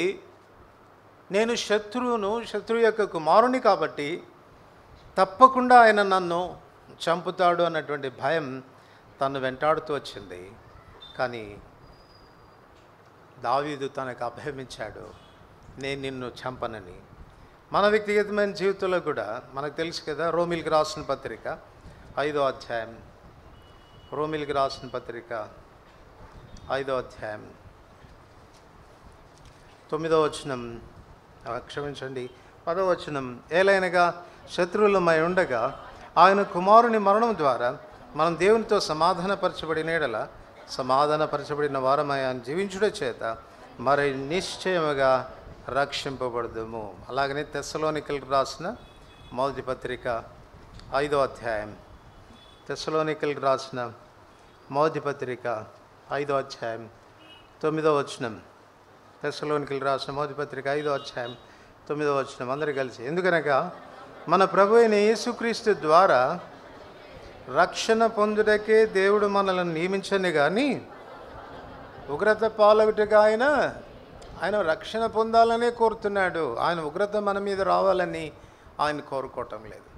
నేను శత్రువు యొక్క కుమారుని కాబట్టి తప్పకుండా ఆయన నన్ను చంపుతాడు అన్నటువంటి భయం తను వెంటాడుతూ వచ్చింది. కానీ దావీదు తనకు అభయమిచ్చాడు, నేను నిన్ను చంపనని. మన వ్యక్తిగతమైన జీవితంలో కూడా మనకు తెలుసు కదా, రోమిలికి రాసిన పత్రిక 5వ అధ్యాయం, రోమిలికి రాసిన పత్రిక 5వ అధ్యాయం 9వ వచనం, క్షమించండి 10వ వచనం, ఏలైనగా శత్రువులమై ఉండగా ఆయన కుమారుని మరణం ద్వారా మనం దేవునితో సమాధానపరచబడిన ఎడల సమాధానపరచబడిన వారమై ఆయన జీవించుట చేత మరి నిశ్చయముగా రక్షింపబడదుము. అలాగనే తెస్సలోనికలకు రాసిన మొదటి పత్రిక 5వ అధ్యాయం, తెస్సలోనికలకు రాసిన మొదటి పత్రిక 5వ అధ్యాయం 9వ వచనం, తెస్సలోనికలకు రాసిన మొదటి పత్రిక 5వ అధ్యాయం 9వ వచనం, అందరూ కలిసి. ఎందుకనగా మన ప్రభు అయిన యేసుక్రీస్తు ద్వారా రక్షణ పొందుటకే దేవుడు మనల్ని నియమించని కానీ ఉగ్రత పాలగుటగా ఆయన రక్షణ పొందాలనే కోరుతున్నాడు. ఆయన ఉగ్రత మన మీద రావాలని ఆయన కోరుకోవటం లేదు.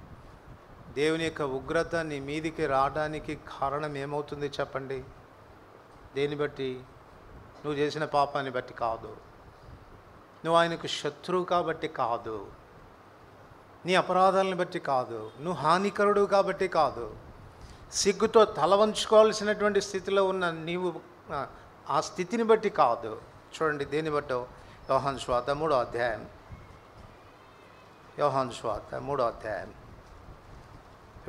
దేవుని యొక్క ఉగ్రత నీ మీదికి రావడానికి కారణం ఏమవుతుంది చెప్పండి? దేన్ని బట్టి? నువ్వు చేసిన పాపాన్ని బట్టి కాదు, నువ్వు ఆయనకు శత్రువు కాబట్టి కాదు, నీ అపరాధాలను బట్టి కాదు, నువ్వు హానికరుడు కాబట్టి కాదు, సిగ్గుతో తల వంచుకోవాల్సినటువంటి స్థితిలో ఉన్న నీవు ఆ స్థితిని బట్టి కాదు. చూడండి దేన్ని బట్టో. యోహాను సువార్త 3వ అధ్యాయం, యోహాను సువార్త 3వ అధ్యాయం,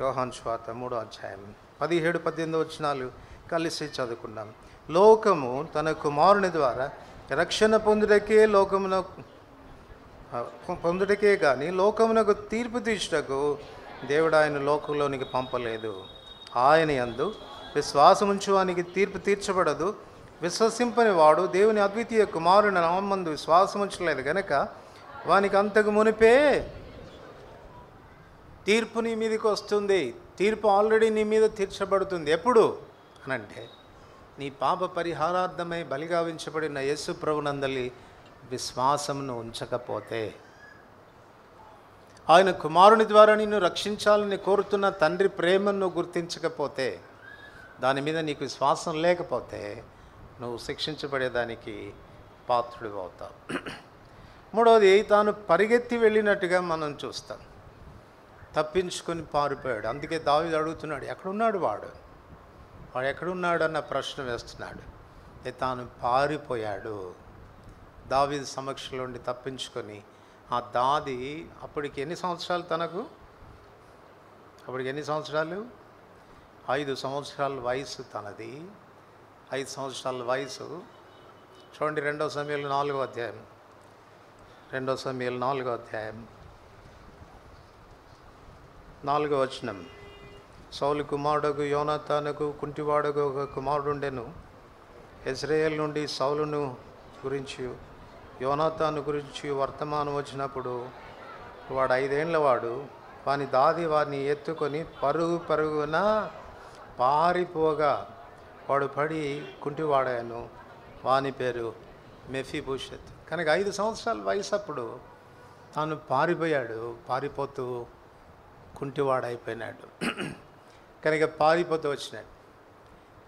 యోహాను సువార్త 3వ అధ్యాయం 17-18 వచనాలు కలిసి చదువుకున్నాం. లోకము తన కుమారుని ద్వారా రక్షణ పొందుటకే కానీ లోకమునకు తీర్పు తీర్చుటకు దేవుడు ఆయన లోకంలోనికి పంపలేదు. ఆయన యందు విశ్వాసముంచువానికి తీర్పు తీర్చబడదు. విశ్వసింపని వాడు దేవుని అద్వితీయ కుమారుని నామందు విశ్వాసముంచలేదు గనక వానికి అంతకు మునిపే తీర్పు నీ మీదకి వస్తుంది. తీర్పు ఆల్రెడీ నీ మీద తీర్చబడుతుంది. ఎప్పుడు అనంటే నీ పాప పరిహారార్థమై బలిగావించబడిన యేసు ప్రభునందలి విశ్వాసమును ఉంచకపోతే, ఆయన కుమారుని ద్వారా నిన్ను రక్షించాలని కోరుతున్న తండ్రి ప్రేమను గుర్తించకపోతే, దాని మీద నీకు విశ్వాసం లేకపోతే నువ్వు శిక్షించబడేదానికి పాత్రుడు అవుతావు. మూడవది, తాను పరిగెత్తి వెళ్ళినట్టుగా మనం చూస్తాం. తప్పించుకొని పారిపోయాడు. అందుకే దావీదు అడుగుతున్నాడు, ఎక్కడున్నాడు వాడు ఎక్కడున్నాడు అన్న ప్రశ్న వేస్తున్నాడు. తాను పారిపోయాడు. దావీదు సమక్షంలో ఉండి తప్పించుకొని ఆ దాది అప్పటికి ఎన్ని సంవత్సరాలు తనకు? అప్పటికి ఎన్ని సంవత్సరాలు? 5 సంవత్సరాల వయసు తనది. 5 సంవత్సరాల వయసు చూడండి 2 సమూయేలు 4వ అధ్యాయం, 2 సమూయేలు 4వ అధ్యాయం 4వ వచనం. సౌలు కుమారుడుకు యోనాతానుకు కుంటివాడుకు ఒక కుమారుడుండెను. ఇశ్రాయేలు నుండి సౌలును గురించి యోనాతాను గురించి వర్తమానం వచ్చినప్పుడు వాడు 5 ఏళ్ల వాడు. వాని దాది వారిని ఎత్తుకొని పరుగున పారిపోగా వాడు పడి కుంటివాడాను. వాని పేరు మెఫీబోషెత్. కనుక 5 సంవత్సరాల వయసు అప్పుడు తాను పారిపోతూ కుంటివాడైపోయినాడు. కనుక పారిపోతూ వచ్చినాడు.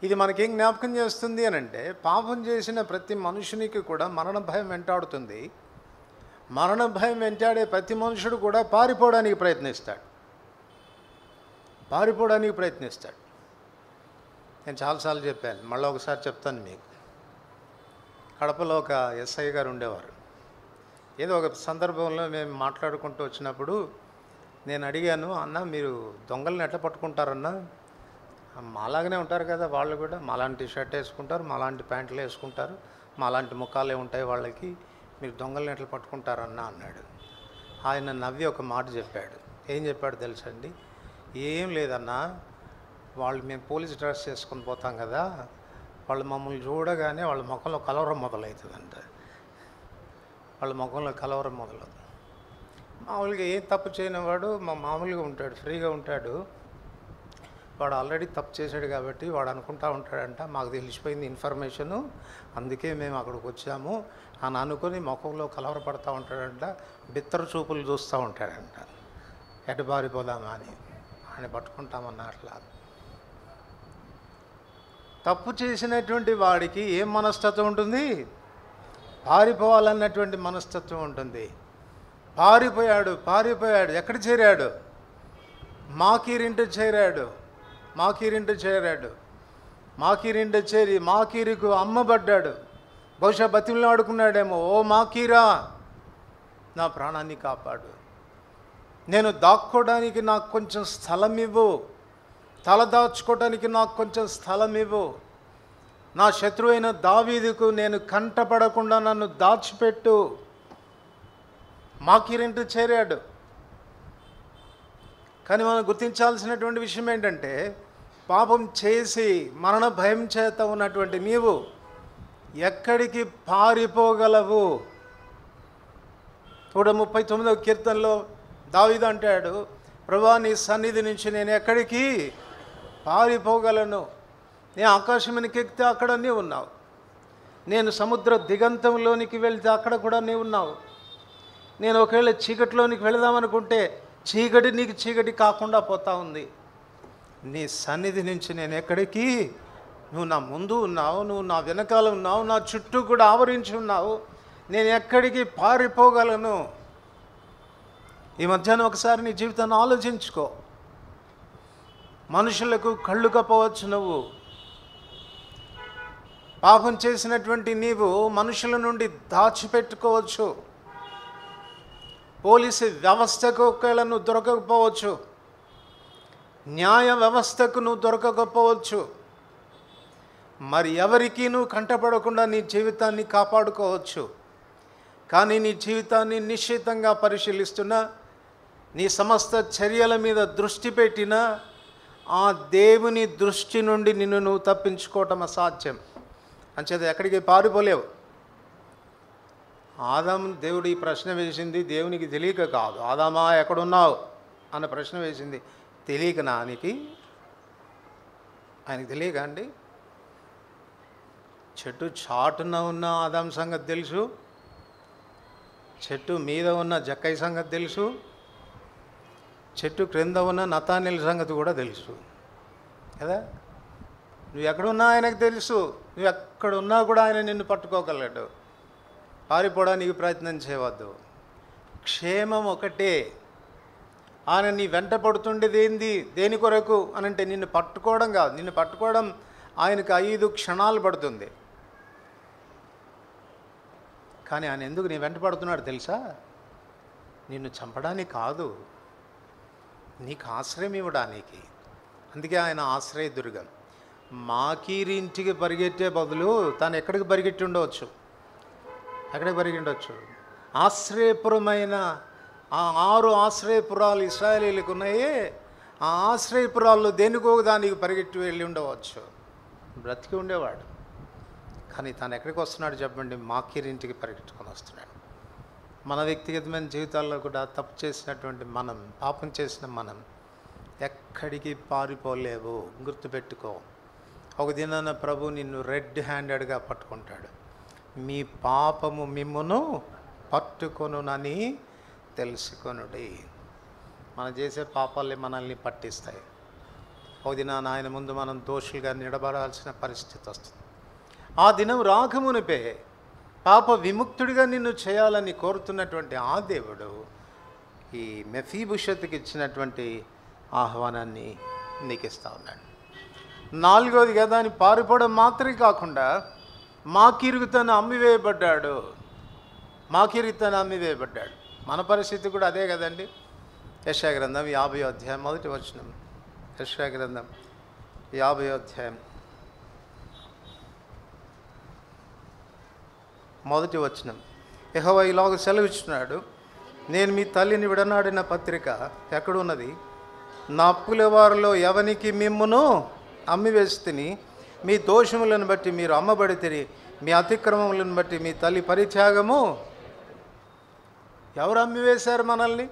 ఇది మనకేం జ్ఞాపకం చేస్తుంది అని అంటే, పాపం చేసిన ప్రతి మనుషునికి కూడా మరణ భయం వెంటాడుతుంది. మరణ భయం వెంటాడే ప్రతి మనుషుడు కూడా పారిపోవడానికి ప్రయత్నిస్తాడు. నేను చాలాసార్లు చెప్పాను, మళ్ళీ ఒకసారి చెప్తాను మీకు. కడపలో ఒక ఎస్ఐ గారు ఉండేవారు. ఏదో ఒక సందర్భంలో మేము మాట్లాడుకుంటూ వచ్చినప్పుడు నేను అడిగాను, అన్న మీరు దొంగలను ఎట్లా పట్టుకుంటారన్నా? మాలాగానే ఉంటారు కదా వాళ్ళు కూడా, మాలాంటి షర్ట్ వేసుకుంటారు, మాలాంటి ప్యాంట్లు వేసుకుంటారు, మాలాంటి ముఖాలే ఉంటాయి వాళ్ళకి, మీరు దొంగలను ఎట్లా పట్టుకుంటారన్నా అన్నాడు. ఆయన నవ్వి ఒక మాట చెప్పాడు. ఏం చెప్పాడు తెలుసండి? ఏం లేదన్నా, మేము పోలీస్ డ్రెస్ చేసుకొని పోతాం కదా, వాళ్ళు మమ్మల్ని చూడగానే వాళ్ళ ముఖంలో కలవరం మొదలవుతుందంట. మామూలుగా ఏం తప్పు చేయనివాడు మామూలుగా ఉంటాడు, ఫ్రీగా ఉంటాడు. వాడు ఆల్రెడీ తప్పు చేశాడు కాబట్టి వాడు అనుకుంటా ఉంటాడంట, మాకు తెలిసిపోయింది ఇన్ఫర్మేషను, అందుకే మేము అక్కడికి వచ్చాము అని అనుకుని ముఖంలో కలవరపడతా ఉంటాడంట. బిత్తర చూపులు చూస్తూ ఉంటాడంట, ఎటు పారిపోదామా అని. ఆయన పట్టుకుంటామన్నా అట్లా. తప్పు చేసినటువంటి వాడికి ఏం మనస్తత్వం ఉంటుంది? పారిపోవాలన్నటువంటి మనస్తత్వం ఉంటుంది. పారిపోయాడు. ఎక్కడ చేరాడు? మాకీరింటి చేరి మాకీరుకు అమ్మబడ్డాడు. బహుశా బతిమలు ఆడుకున్నాడేమో, ఓ మాకీరా నా ప్రాణాన్ని కాపాడు, నేను దాక్కోవడానికి నాకు కొంచెం స్థలం ఇవ్వు, తల దాచుకోవడానికి నాకు కొంచెం స్థలం ఇవ్వు, నా శత్రువైన దావీదుకు నేను కంటపడకుండా నన్ను దాచిపెట్టు. మాకీరింటి చేరాడు. కానీ మనం గుర్తించాల్సినటువంటి విషయం ఏంటంటే, పాపం చేసి మరణ భయం చేత ఉన్నటువంటి నీవు ఎక్కడికి పారిపోగలవు? 139వ కీర్తనలో దావీదు అంటాడు, ప్రభువా నీ సన్నిధి నుంచి నేను ఎక్కడికి పారిపోగలను? నేను ఆకాశమునికి ఎక్కితే అక్కడ నీవు ఉన్నావు, నేను సముద్ర దిగంతంలోనికి వెళ్తే అక్కడ కూడా నీవు ఉన్నావు, నేను ఒకవేళ చీకటిలోనికి వెళదామనుకుంటే చీకటి నీకు చీకటి కాకుండా పోతా ఉంది. నీ సన్నిధి నుంచి నేను ఎక్కడికి? నువ్వు నా ముందు ఉన్నావు, నువ్వు నా వెనకాల ఉన్నావు, నా చుట్టూ కూడా ఆవరించి ఉన్నావు, నేను ఎక్కడికి పారిపోగలను? ఈ మధ్యాహ్నం ఒకసారి నీ జీవితాన్ని ఆలోచించుకో. మనుషులకు కళ్ళు కప్పవచ్చు, నువ్వు పాపం చేసినటువంటి నీవు మనుషుల నుండి దాచిపెట్టుకోవచ్చు. పోలీసు వ్యవస్థకు ఒకవేళ నువ్వు దొరకకపోవచ్చు, న్యాయ వ్యవస్థకు నువ్వు దొరకకపోవచ్చు, మరి ఎవరికి నువ్వు కంటపడకుండా నీ జీవితాన్ని కాపాడుకోవచ్చు. కానీ నీ జీవితాన్ని నిశ్చితంగా పరిశీలిస్తున్నా, నీ సమస్త చర్యల మీద దృష్టి పెట్టినా ఆ దేవుని దృష్టి నుండి నిన్ను నువ్వు తప్పించుకోవటం అసాధ్యం. అంచేత ఎక్కడికి పారిపోలేవు. ఆదాము దేవుడు ఈ ప్రశ్న వేసింది దేవునికి తెలియక కాదు. ఆదామా ఎక్కడున్నావు అన్న ప్రశ్న వేసింది తెలియక ఆయనకి తెలియక అండి. చెట్టు చాటున ఉన్న ఆదాం సంగతి తెలుసు, చెట్టు మీద ఉన్న జక్కయ్య సంగతి తెలుసు, చెట్టు క్రింద ఉన్న నతానీల సంగతి కూడా తెలుసు కదా. నువ్వు ఎక్కడున్నా ఆయనకు తెలుసు, నువ్వు ఎక్కడున్నా కూడా ఆయన నిన్ను పట్టుకోగలడు. పారిపోవడానికి ప్రయత్నం చేయవద్దు. క్షేమం ఒకటే. ఆయన నీ వెంట పడుతుండేది ఏంది, దేని కొరకు అనంటే నిన్ను పట్టుకోవడం కాదు. నిన్ను పట్టుకోవడం ఆయనకు 5 క్షణాలు పడుతుంది. కానీ ఆయన ఎందుకు నీ వెంట పడుతున్నాడు తెలుసా? నిన్ను చంపడానికి కాదు, నీకు ఆశ్రయం ఇవ్వడానికి. అందుకే ఆయన ఆశ్రయదుర్గం. మాకీరింటికి పరిగెట్టే బదులు తాను ఎక్కడికి పరిగెట్టి ఉండవచ్చు? ఎక్కడికి పరిగిండొచ్చు? ఆశ్రయపురమైన ఆ 6 ఆశ్రయపురాలు ఇశ్రాయేలీలకు ఉన్నాయే, ఆ ఆశ్రయపురాల్లో దేనికో దానికి పరిగెట్టి వెళ్ళి ఉండవచ్చు, బ్రతికి ఉండేవాడు. కానీ తను ఎక్కడికి వస్తున్నాడు చెప్పండి? మాకీరింటికి పరిగెట్టుకొని వస్తున్నాడు. మన వ్యక్తిగతమైన జీవితాల్లో కూడా తప్పు చేసినటువంటి మనం, పాపం చేసిన మనం ఎక్కడికి పారిపోలేవు. గుర్తుపెట్టుకో, ఒక దినాన ప్రభు నిన్ను రెడ్ హ్యాండెడ్గా పట్టుకుంటాడు. మీ పాపము మిమ్మును పట్టుకొనునని తెలుసుకొనుడి. మనం చేసే పాపాలే మనల్ని పట్టిస్తాయి. ఒక దినాన ఆయన ముందు మనం దోషులుగా నిలబడాల్సిన పరిస్థితి వస్తుంది. ఆ దినం రాకమునిపే పాప విముక్తుడిగా నిన్ను చేయాలని కోరుతున్నటువంటి ఆ దేవుడు ఈ మెఫీబుషత్తుకి ఇచ్చినటువంటి ఆహ్వానాన్ని నీకు ఇస్తా ఉన్నాడు. 4వది కదా అని పారిపోవడం మాత్రమే కాకుండా మాకీరుకు తను అమ్మివేయబడ్డాడు. మాకీరుకు తను అమ్మివేయబడ్డాడు. మన పరిస్థితి కూడా అదే కదండి. యెషయా గ్రంథం 50వ అధ్యాయం 1వ వచనం. యెషయా గ్రంథం 50వ అధ్యాయం 1వ వచనం. యెహోవా ఇలాగ సెలవిస్తున్నాడు, నేను మీ తల్లిని విడనాడిన పత్రిక ఎక్కడున్నది? నా అప్పుల వారిలో ఎవనికి మిమ్మును అమ్మివేస్తుని, మీ దోషములను బట్టి మీరు అమ్మబడితిరి, మీ అతిక్రమములను బట్టి మీ తల్లి పరిత్యాగము. ఎవరు అమ్మివేశారు మనల్ని?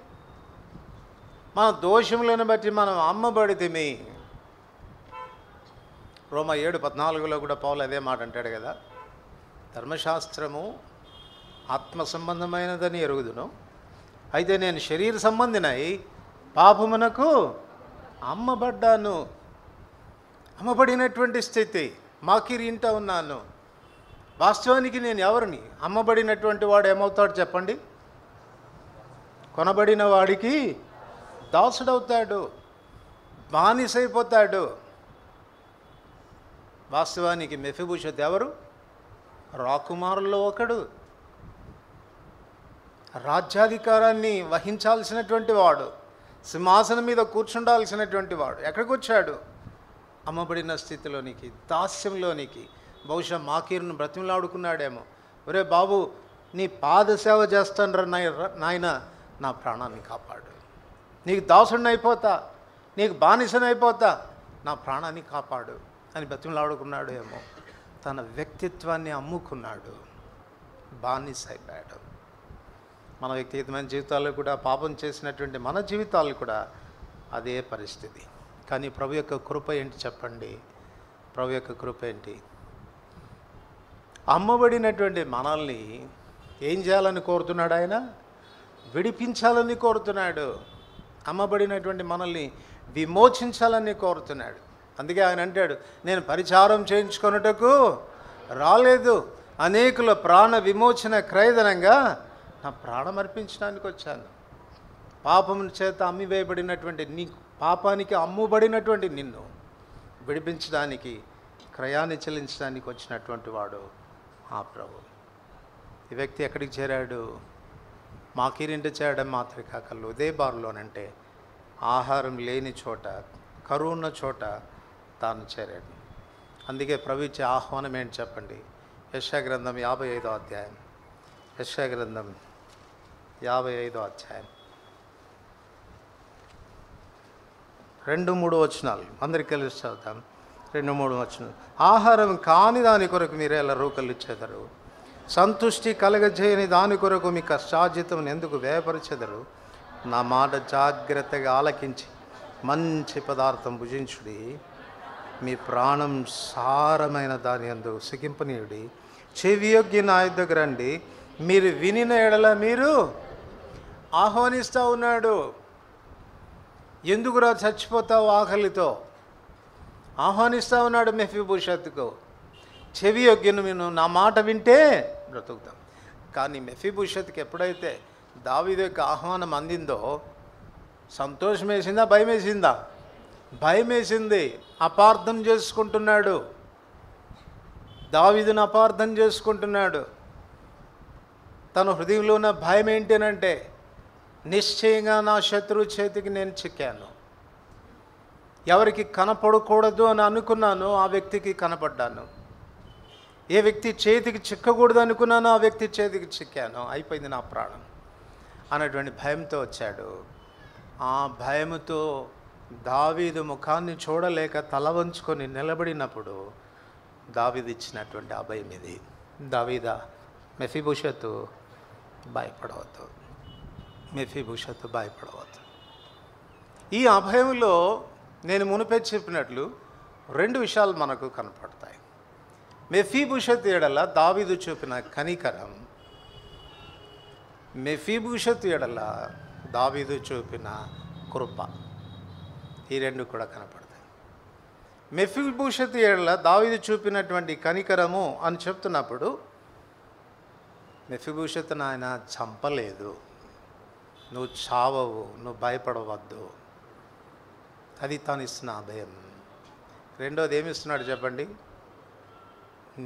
మన దోషములను బట్టి మనం అమ్మబడితిమి. రోమా 7:14లో కూడా పౌలు అదే మాట అంటాడు కదా, ధర్మశాస్త్రము ఆత్మ సంబంధమైనదని ఎరుగుదును, అయితే నేను శరీర సంబంధినై పాపమునకు అమ్మబడ్డాను. అమ్మబడినటువంటి స్థితి, మాకీరి ఇంట ఉన్నాను. వాస్తవానికి నేను ఎవరిని? అమ్మబడినటువంటి వాడు ఏమవుతాడు చెప్పండి? కొనబడిన వాడికి దాసుడవుతాడు, బానిసైపోతాడు. వాస్తవానికి మెఫీబోషెత్ ఎవరు? రాకుమారుల్లో ఒకడు, రాజ్యాధికారాన్ని వహించాల్సినటువంటి వాడు, సింహాసనం మీద కూర్చుండాల్సినటువంటి వాడు ఎక్కడికి వచ్చాడు? అమ్మబడిన స్థితిలోనికి, దాస్యంలోనికి. బహుశా మాకీరును బ్రతిమలాడుకున్నాడేమో, ఒరే బాబు నీ పాదసేవ చేస్తాను నాయన, నా ప్రాణాన్ని కాపాడు, నీకు దాసుడిని అయిపోతా, నీకు బానిసని అయిపోతా, నా ప్రాణాన్ని కాపాడు అని బ్రతిమలాడుకున్నాడు ఏమో. తన వ్యక్తిత్వాన్ని అమ్ముకున్నాడు, బానిస అయిపోయాడు. మన వ్యక్తిగతమైన జీవితాల్లో కూడా, పాపం చేసినటువంటి మన జీవితాలు కూడా అదే పరిస్థితి. కానీ ప్రభు యొక్క కృప ఏంటి చెప్పండి? ప్రభు యొక్క కృప ఏంటి? అమ్మబడినటువంటి మనల్ని ఏం చేయాలని కోరుతున్నాడు ఆయన? విడిపించాలని కోరుతున్నాడు. అమ్మబడినటువంటి మనల్ని విమోచించాలని కోరుతున్నాడు. అందుకే ఆయన అంటాడు, నేను పరిచారం చేయించుకొనుటకు రాలేదు, అనేకుల ప్రాణ విమోచన క్రయధనంగా నా ప్రాణం అర్పించడానికి వచ్చాను. పాపం చేత అమ్మివేయబడినటువంటి నీ, పాపానికి అమ్ముబడినటువంటి నిన్ను విడిపించడానికి, క్రయాన్ని చెల్లించడానికి వచ్చినటువంటి వాడు ఆ ప్రభు. ఈ వ్యక్తి ఎక్కడికి చేరాడు? మాకీరింటి చేరడం మాత్రమే కాక లోదేబారులోనంటే ఆహారం లేని చోట, కరువు ఉన్న చోట తాను చేరాడు. అందుకే ప్రభు ఇచ్చే ఆహ్వానం ఏంటి చెప్పండి? యెషయా గ్రంథం 55వ అధ్యాయం. యెషయా గ్రంథం 55వ అధ్యాయం 2-3 వచనాలు అందరికీ కలిసి చదువుతాం. 2-3 వచనాలు. ఆహారం కాని దాని కొరకు మీరు ఎలా రూకలు ఇచ్చేదరు? సంతుష్టి కలగజేయని దాని కొరకు మీ కష్టార్జితం ఎందుకు వ్యయపరిచెదరు? నా మాట జాగ్రత్తగా ఆలకించి మంచి పదార్థం భుజించుడి, మీ ప్రాణం సారమైన దాని యందు సిగింపనీయుడి. చెవియొగ్గి నా యుద్ధకు రండి, మీరు వినిన ఎడల మీరు ఆహ్వానిస్తూ ఉన్నాడు. ఎందుకురా చచ్చిపోతావు ఆకలితో? ఆహ్వానిస్తూ ఉన్నాడు మెఫీబోషెత్తుకు. చెవి యొగ్గిన విను, నా మాట వింటే బ్రతుకుతాం. కానీ మెఫీబోషెత్తుకి ఎప్పుడైతే దావీదు యొక్క ఆహ్వానం అందిందో సంతోషం వేసిందా, భయం వేసిందా? భయం వేసింది. అపార్థం చేసుకుంటున్నాడు, దావీదును అపార్థం చేసుకుంటున్నాడు. తన హృదయంలో ఉన్న భయం ఏంటనంటే, నిశ్చయంగా నా శత్రువు చేతికి నేను చిక్కాను. ఎవరికి కనపడకూడదు అని అనుకున్నాను, ఆ వ్యక్తికి కనపడ్డాను. ఏ వ్యక్తి చేతికి చిక్కకూడదు అనుకున్నానో ఆ వ్యక్తి చేతికి చిక్కాను, అయిపోయింది నా ప్రాణం అన్నటువంటి భయంతో వచ్చాడు. ఆ భయముతో దావీదు ముఖాన్ని చూడలేక తల వంచుకొని నిలబడినప్పుడు దావీదు ఇచ్చినటువంటి అభయం ఇది. దావీదా, మెఫీబోషెతు భయపడవద్దు, మెఫీబోషెతు భయపడవద్దు. ఈ అభయంలో నేను మునిపే చెప్పినట్లు 2 విషయాలు మనకు కనపడతాయి. మెఫీబోషెతు ఎడల దావీదు చూపిన కనికరం, మెఫీబోషెతు ఎడల దావీదు చూపిన కృప, ఈ 2 కూడా కనపడతాయి. మెఫీబోషెతు ఎడల దావీదు చూపినటువంటి కనికరము అని చెప్తున్నప్పుడు మెఫీబోషెతును ఆయన చంపలేదు. నువ్వు చావవు, నువ్వు భయపడవద్దు, అది తాను ఇస్తున్న అభయం. రెండోది ఏమిస్తున్నాడు చెప్పండి?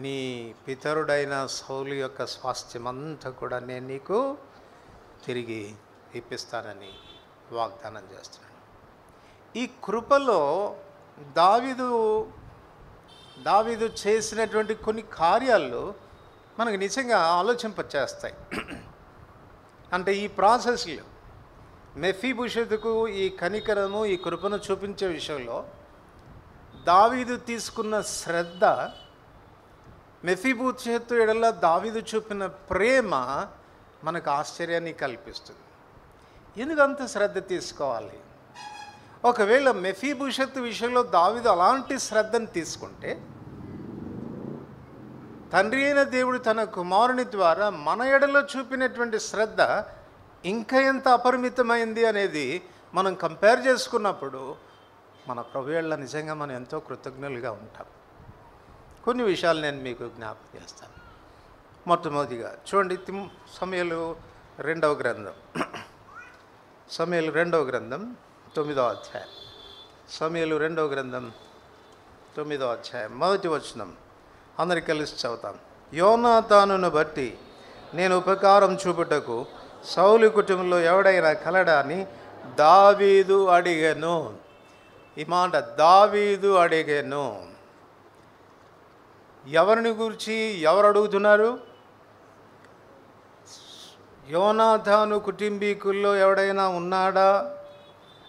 నీ పితరుడైన సౌలు యొక్క స్వాస్థ్యం అంతా కూడా నేను నీకు తిరిగి ఇప్పిస్తానని వాగ్దానం చేస్తున్నాను. ఈ కృపలో దావీదు చేసినటువంటి కొన్ని కార్యాలు మనకు నిజంగా ఆలోచింపచేస్తాయి. అంటే ఈ ప్రాసెస్లో మెఫీబోషెతుకు ఈ కనికరము, ఈ కృపను చూపించే విషయంలో దావీదు తీసుకున్న శ్రద్ధ, మెఫీబోషెతు ఎడల దావీదు చూపిన ప్రేమ మనకు ఆశ్చర్యాన్ని కల్పిస్తుంది. ఎందుకంత శ్రద్ధ తీసుకోవాలి? ఒకవేళ మెఫీబోషెతు విషయంలో దావీదు అలాంటి శ్రద్ధను తీసుకుంటే, తండ్రి అయిన దేవుడు తన కుమారుని ద్వారా మన ఎడలో చూపినటువంటి శ్రద్ధ ఇంకా ఎంత అపరిమితమైంది అనేది మనం కంపేర్ చేసుకున్నప్పుడు మన ప్రభు ఎడల నిజంగా మనం ఎంతో కృతజ్ఞులుగా ఉంటాం. కొన్ని విషయాలు నేను మీకు జ్ఞాపకం చేస్తాను. మొట్టమొదటిగా చూడండి, సమూయేలు 2వ గ్రంథం, సమూయేలు 2వ గ్రంథం 9వ అధ్యాయం. సమూయేలు 2వ గ్రంథం 9వ అధ్యాయం 1వ వచనం అందరికి కలిసి చదువుతాం. యోనాతానును బట్టి నేను ఉపకారం చూపుటకు సౌలు కుటుంబంలో ఎవడైనా కలడా అని దావీదు అడిగెను. ఈ మాట దావీదు అడిగెను. ఎవరిని గురించి ఎవరు అడుగుతున్నారు? యోనాతాను కుటుంబీకుల్లో ఎవడైనా ఉన్నాడా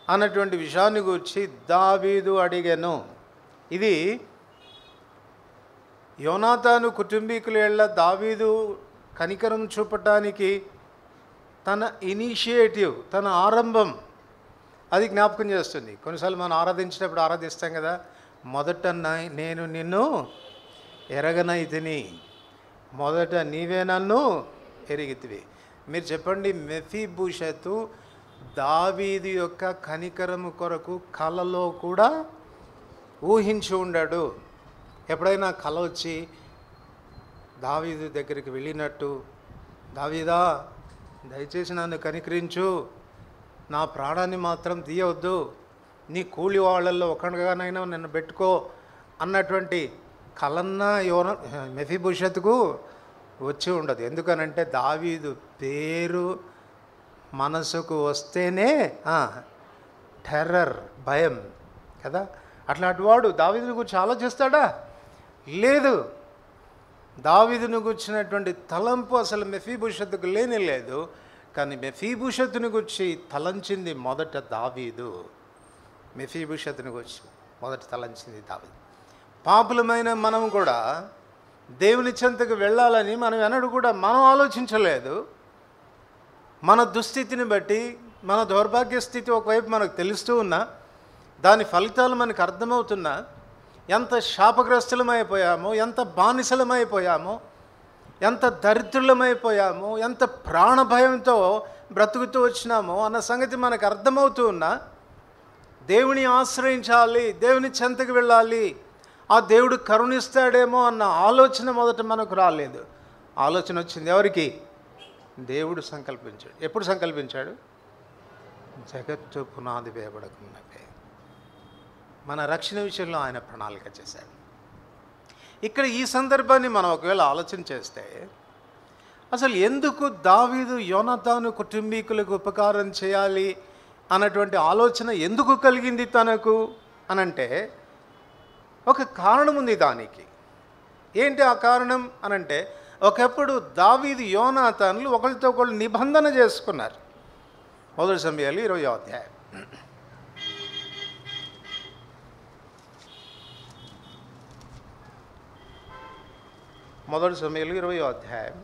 అన్నటువంటి విషయాన్ని గురించి దావీదు అడిగెను. ఇది యోనాతాను కుటుంబీకుల ఎడల దావీదు కనికరం చూపటానికి తన ఇనిషియేటివ్, తన ఆరంభం అది జ్ఞాపకం చేస్తుంది. కొన్నిసార్లు మనం ఆరాధించినప్పుడు ఆరాధిస్తాం కదా, మొదట నేను నిన్ను ఎరగనైతిని, మొదట నీవే నన్ను ఎరిగితివి. మీరు చెప్పండి, మెఫీబోషెతు దావీదు యొక్క కనికరము కొరకు కలలో కూడా ఊహించి ఉండాడు. ఎప్పుడైనా కల వచ్చి దావీదు దగ్గరికి వెళ్ళినట్టు, దావీదా దయచేసి నన్ను కనికరించు, నా ప్రాణాన్ని మాత్రం తీయవద్దు, నీ కూలి వాళ్ళల్లో ఒకటిగానైనా నన్ను పెట్టుకో అన్నటువంటి కలన్నా మెఫీబోషెతుకు వచ్చి ఉండదు. ఎందుకనంటే దావీదు పేరు మనసుకు వస్తేనే టెర్రర్, భయం కదా. అట్లాంటి వాడు దావీదుని గురించి ఆలోచిస్తాడా? లేదు. దావీదుని గురించినటువంటి తలంపు అసలు మెఫీబోషెతుకు లేనే లేదు. కానీ మెఫీబోషెతుని గురించి తలంచింది మొదట దావీదు. మెఫీబోషెతుని గురించి మొదట తలంచింది దావీదు. పాపులమైన మనం కూడా దేవుని చెంతకు వెళ్ళాలని మనం ఎన్నడూ కూడా మనం ఆలోచించలేదు. మన దుస్థితిని బట్టి, మన దౌర్భాగ్య స్థితి ఒకవైపు మనకు తెలుస్తూ ఉన్నా, దాని ఫలితాలు మనకు అర్థమవుతున్నా, ఎంత శాపగ్రస్తులమైపోయామో, ఎంత బానిసలమైపోయామో, ఎంత దరిద్రులమైపోయామో, ఎంత ప్రాణభయంతో బ్రతుకుతూ వచ్చినామో అన్న సంగతి మనకు అర్థమవుతూ ఉన్నా, దేవుని ఆశ్రయించాలి, దేవుని చెంతకు వెళ్ళాలి, ఆ దేవుడు కరుణిస్తాడేమో అన్న ఆలోచన మొదట మనకు రాలేదు. ఆలోచన వచ్చింది ఎవరికి? దేవుడు సంకల్పించాడు. ఎప్పుడు సంకల్పించాడు? జగత్తు పునాది వేయబడకున్నదే మన రక్షణ విషయంలో ఆయన ప్రణాళిక చేశాడు. ఇక్కడ ఈ సందర్భాన్ని మనం ఒకవేళ ఆలోచన చేస్తే, అసలు ఎందుకు దావీదు యోనాతాను కుటుంబీకులకు ఉపకారం చేయాలి అన్నటువంటి ఆలోచన ఎందుకు కలిగింది తనకు అనంటే, ఒక కారణం ఉంది దానికి. ఏంటి ఆ కారణం అనంటే, ఒకప్పుడు దావీదు యోనాతానులు ఒకరితో ఒకళ్ళు నిబంధన చేసుకున్నారు. మొదటి సమయాలు 20వ అధ్యాయం. మొదటి సమయాలు 20వ అధ్యాయం